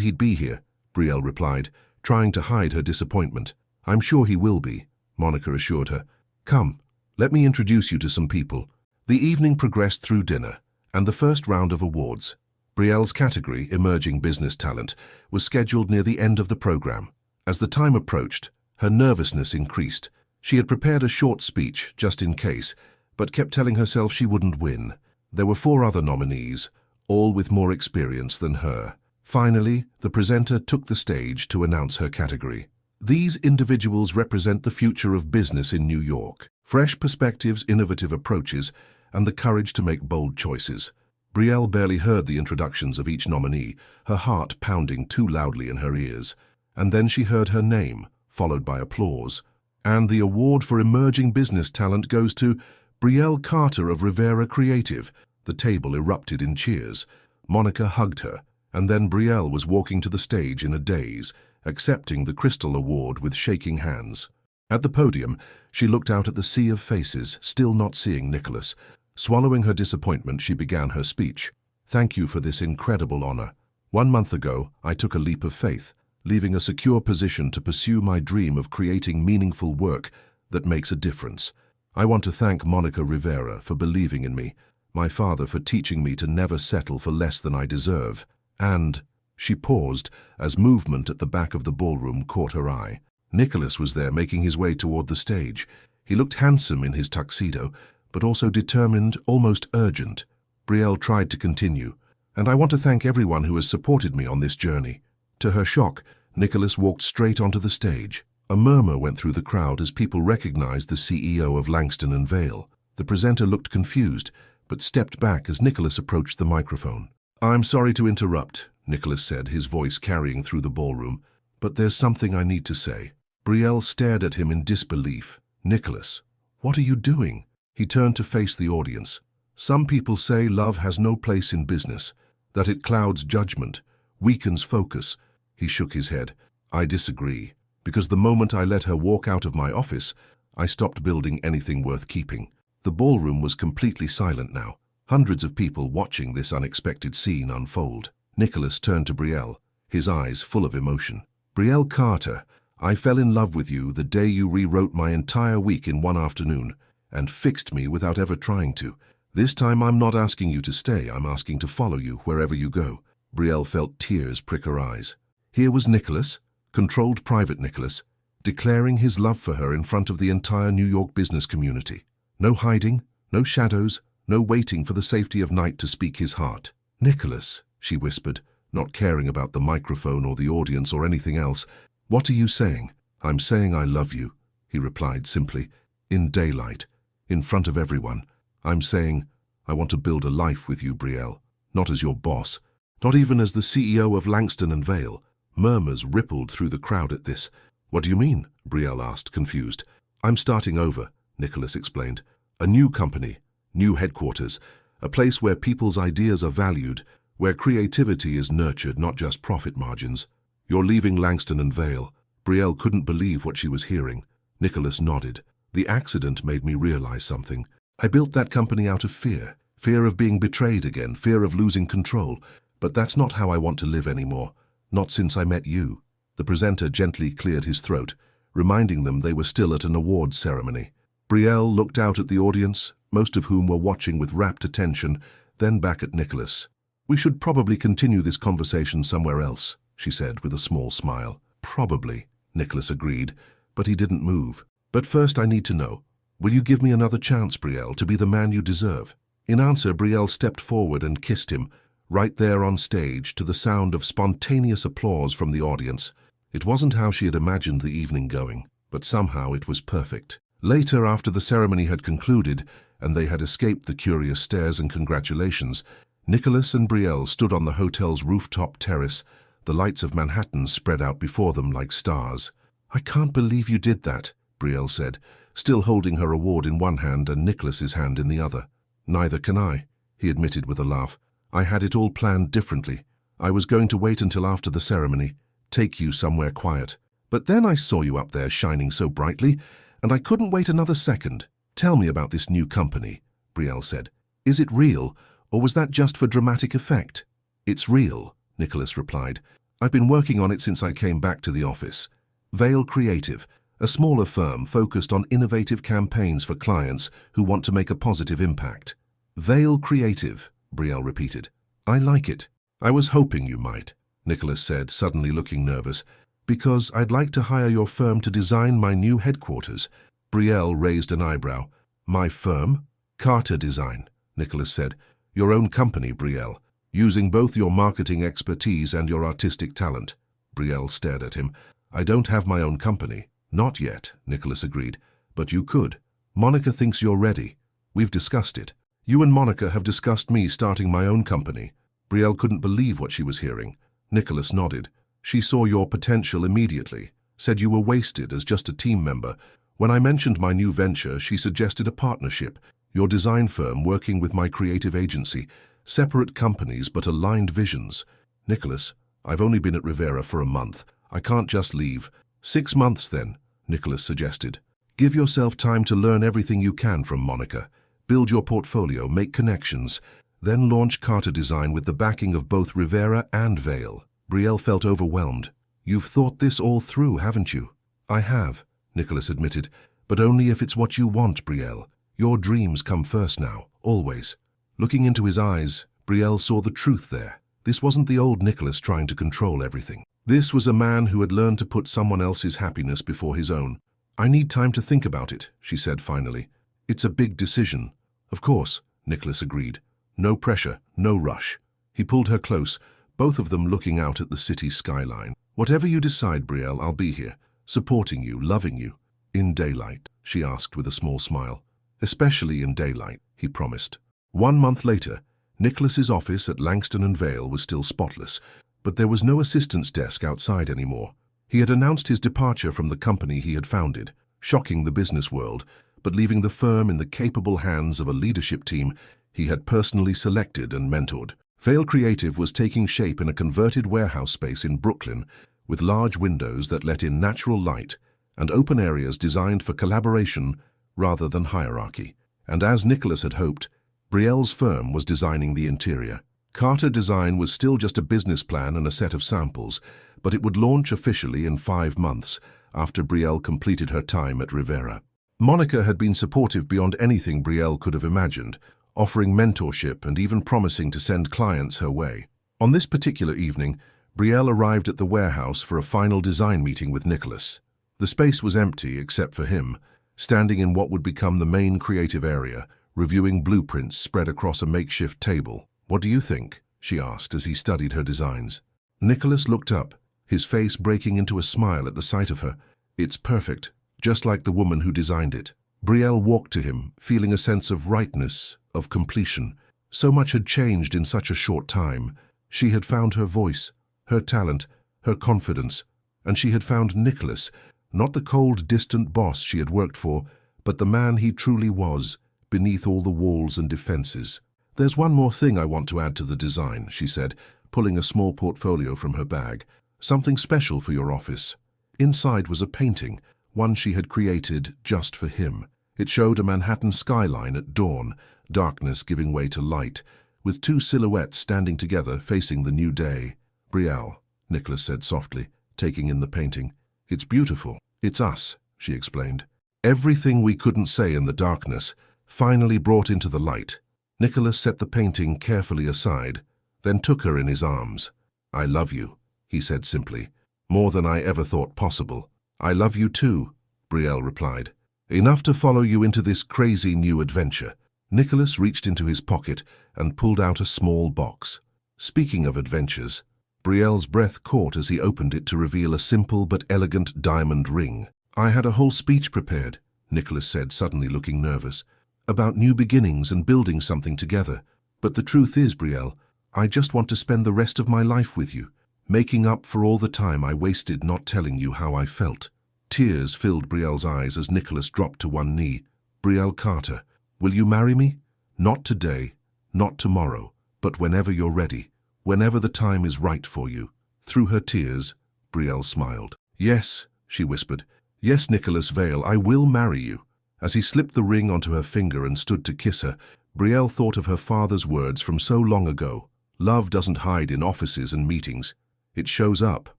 he'd be here," Brielle replied, trying to hide her disappointment. "I'm sure he will be," Monica assured her. "Come, let me introduce you to some people." The evening progressed through dinner and the first round of awards. Brielle's category, Emerging Business Talent, was scheduled near the end of the program. As the time approached, her nervousness increased. She had prepared a short speech, just in case, but kept telling herself she wouldn't win. There were 4 other nominees, all with more experience than her. Finally, the presenter took the stage to announce her category. These individuals represent the future of business in New York. Fresh perspectives, innovative approaches, and the courage to make bold choices. Brielle barely heard the introductions of each nominee, her heart pounding too loudly in her ears. And then she heard her name, followed by applause. And the award for Emerging Business Talent goes to Brielle Carter of Rivera Creative. The table erupted in cheers. Monica hugged her, and then Brielle was walking to the stage in a daze, accepting the Crystal Award with shaking hands. At the podium, she looked out at the sea of faces, still not seeing Nicholas. Swallowing her disappointment, she began her speech. "Thank you for this incredible honor. 1 month ago, I took a leap of faith, leaving a secure position to pursue my dream of creating meaningful work that makes a difference. I want to thank Monica Rivera for believing in me, my father for teaching me to never settle for less than I deserve, and—" She paused as movement at the back of the ballroom caught her eye. Nicholas was there, making his way toward the stage. He looked handsome in his tuxedo, but also determined, almost urgent. Brielle tried to continue. "And I want to thank everyone who has supported me on this journey." To her shock, Nicholas walked straight onto the stage. A murmur went through the crowd as people recognized the CEO of Langston & Vail. The presenter looked confused, but stepped back as Nicholas approached the microphone. "I'm sorry to interrupt," Nicholas said, his voice carrying through the ballroom, "but there's something I need to say." Brielle stared at him in disbelief. "Nicholas, what are you doing?" He turned to face the audience. "Some people say love has no place in business, that it clouds judgment, weakens focus." He shook his head. "I disagree, because the moment I let her walk out of my office, I stopped building anything worth keeping." The ballroom was completely silent now, hundreds of people watching this unexpected scene unfold. Nicholas turned to Brielle, his eyes full of emotion. "Brielle Carter, I fell in love with you the day you rewrote my entire week in one afternoon and fixed me without ever trying to. This time I'm not asking you to stay, I'm asking to follow you wherever you go." Brielle felt tears prick her eyes. Here was Nicholas, controlled private Nicholas, declaring his love for her in front of the entire New York business community. No hiding, no shadows, no waiting for the safety of night to speak his heart. "Nicholas," she whispered, not caring about the microphone or the audience or anything else. "What are you saying?" "I'm saying I love you," he replied simply, in daylight, in front of everyone. "I'm saying I want to build a life with you, Brielle, not as your boss, not even as the CEO of Langston & Vail." Murmurs rippled through the crowd at this. "What do you mean?" Brielle asked, confused. "I'm starting over," Nicholas explained. "A new company, new headquarters, a place where people's ideas are valued, where creativity is nurtured, not just profit margins." "You're leaving Langston & Vail." Brielle couldn't believe what she was hearing. Nicholas nodded. "The accident made me realize something. I built that company out of fear. Fear of being betrayed again, fear of losing control. But that's not how I want to live anymore. Not since I met you." The presenter gently cleared his throat, reminding them they were still at an awards ceremony. Brielle looked out at the audience, most of whom were watching with rapt attention, then back at Nicholas. "We should probably continue this conversation somewhere else," she said with a small smile. "Probably," Nicholas agreed, but he didn't move. "But first I need to know, will you give me another chance, Brielle, to be the man you deserve?" In answer, Brielle stepped forward and kissed him, right there on stage, to the sound of spontaneous applause from the audience. It wasn't how she had imagined the evening going, but somehow it was perfect. Later, after the ceremony had concluded, and they had escaped the curious stares and congratulations, Nicholas and Brielle stood on the hotel's rooftop terrace, the lights of Manhattan spread out before them like stars. "I can't believe you did that," Brielle said, still holding her award in one hand and Nicholas's hand in the other. "Neither can I," he admitted with a laugh. "I had it all planned differently. I was going to wait until after the ceremony, take you somewhere quiet. But then I saw you up there shining so brightly, and I couldn't wait another second." "Tell me about this new company," Brielle said. "Is it real, or was that just for dramatic effect?" "It's real," Nicholas replied. "I've been working on it since I came back to the office. Vail Creative, a smaller firm focused on innovative campaigns for clients who want to make a positive impact." "Vail Creative," Brielle repeated. "I like it." "I was hoping you might," Nicholas said, suddenly looking nervous, "because I'd like to hire your firm to design my new headquarters." Brielle raised an eyebrow. "My firm?" "Carter Design," Nicholas said. "Your own company, Brielle, using both your marketing expertise and your artistic talent." Brielle stared at him. "I don't have my own company." "Not yet," Nicholas agreed. "But you could. Monica thinks you're ready. We've discussed it. You and Monica have discussed me starting my own company." Brielle couldn't believe what she was hearing. Nicholas nodded. "She saw your potential immediately, said you were wasted as just a team member. When I mentioned my new venture, she suggested a partnership, your design firm working with my creative agency, separate companies but aligned visions." "Nicholas, I've only been at Rivera for a month. I can't just leave." "6 months then," Nicholas suggested. Give yourself time to learn everything you can from Monica. Build your portfolio, make connections, then launch Carter Design with the backing of both Rivera and Vale. Brielle felt overwhelmed. You've thought this all through, haven't you? I have, Nicholas admitted, but only if it's what you want, Brielle. Your dreams come first now, always. Looking into his eyes, Brielle saw the truth there. This wasn't the old Nicholas trying to control everything. This was a man who had learned to put someone else's happiness before his own. I need time to think about it, she said finally. It's a big decision. Of course, Nicholas agreed. No pressure, no rush. He pulled her close, both of them looking out at the city skyline. Whatever you decide, Brielle, I'll be here, supporting you, loving you. In daylight, she asked with a small smile. Especially in daylight, he promised. 1 month later, Nicholas's office at Langston & Vale was still spotless, but there was no assistant's desk outside anymore. He had announced his departure from the company he had founded, shocking the business world, but leaving the firm in the capable hands of a leadership team he had personally selected and mentored. Vale Creative was taking shape in a converted warehouse space in Brooklyn, with large windows that let in natural light and open areas designed for collaboration rather than hierarchy. And as Nicholas had hoped, Brielle's firm was designing the interior. Carter Design was still just a business plan and a set of samples, but it would launch officially in 5 months after Brielle completed her time at Rivera. Monica had been supportive beyond anything Brielle could have imagined, offering mentorship and even promising to send clients her way. On this particular evening, Brielle arrived at the warehouse for a final design meeting with Nicholas. The space was empty except for him, standing in what would become the main creative area, reviewing blueprints spread across a makeshift table. What do you think? She asked as he studied her designs. Nicholas looked up, his face breaking into a smile at the sight of her. It's perfect, just like the woman who designed it. Brielle walked to him, feeling a sense of rightness, of completion. So much had changed in such a short time. She had found her voice, her talent, her confidence, and she had found Nicholas, not the cold, distant boss she had worked for, but the man he truly was, beneath all the walls and defenses. There's one more thing I want to add to the design, she said, pulling a small portfolio from her bag. Something special for your office. Inside was a painting, one she had created just for him. It showed a Manhattan skyline at dawn, darkness giving way to light, with 2 silhouettes standing together facing the new day. Brielle, Nicholas said softly, taking in the painting. It's beautiful. It's us, she explained. Everything we couldn't say in the darkness, finally brought into the light. Nicholas set the painting carefully aside, then took her in his arms. I love you, he said simply, more than I ever thought possible. I love you too, Brielle replied. Enough to follow you into this crazy new adventure. Nicholas reached into his pocket and pulled out a small box. Speaking of adventures, Brielle's breath caught as he opened it to reveal a simple but elegant diamond ring. I had a whole speech prepared, Nicholas said, suddenly looking nervous, about new beginnings and building something together. But the truth is, Brielle, I just want to spend the rest of my life with you, making up for all the time I wasted not telling you how I felt. Tears filled Brielle's eyes as Nicholas dropped to one knee. Brielle Carter, will you marry me? Not today, not tomorrow, but whenever you're ready, whenever the time is right for you. Through her tears, Brielle smiled. Yes, she whispered. Yes, Nicholas Vale, I will marry you. As he slipped the ring onto her finger and stood to kiss her, Brielle thought of her father's words from so long ago. Love doesn't hide in offices and meetings. It shows up,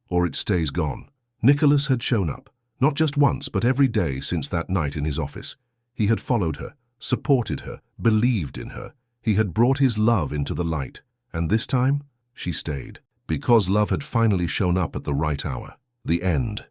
or it stays gone. Nicholas had shown up, not just once, but every day since that night in his office. He had followed her, supported her, believed in her. He had brought his love into the light. And this time, she stayed, because love had finally shown up at the right hour. The end.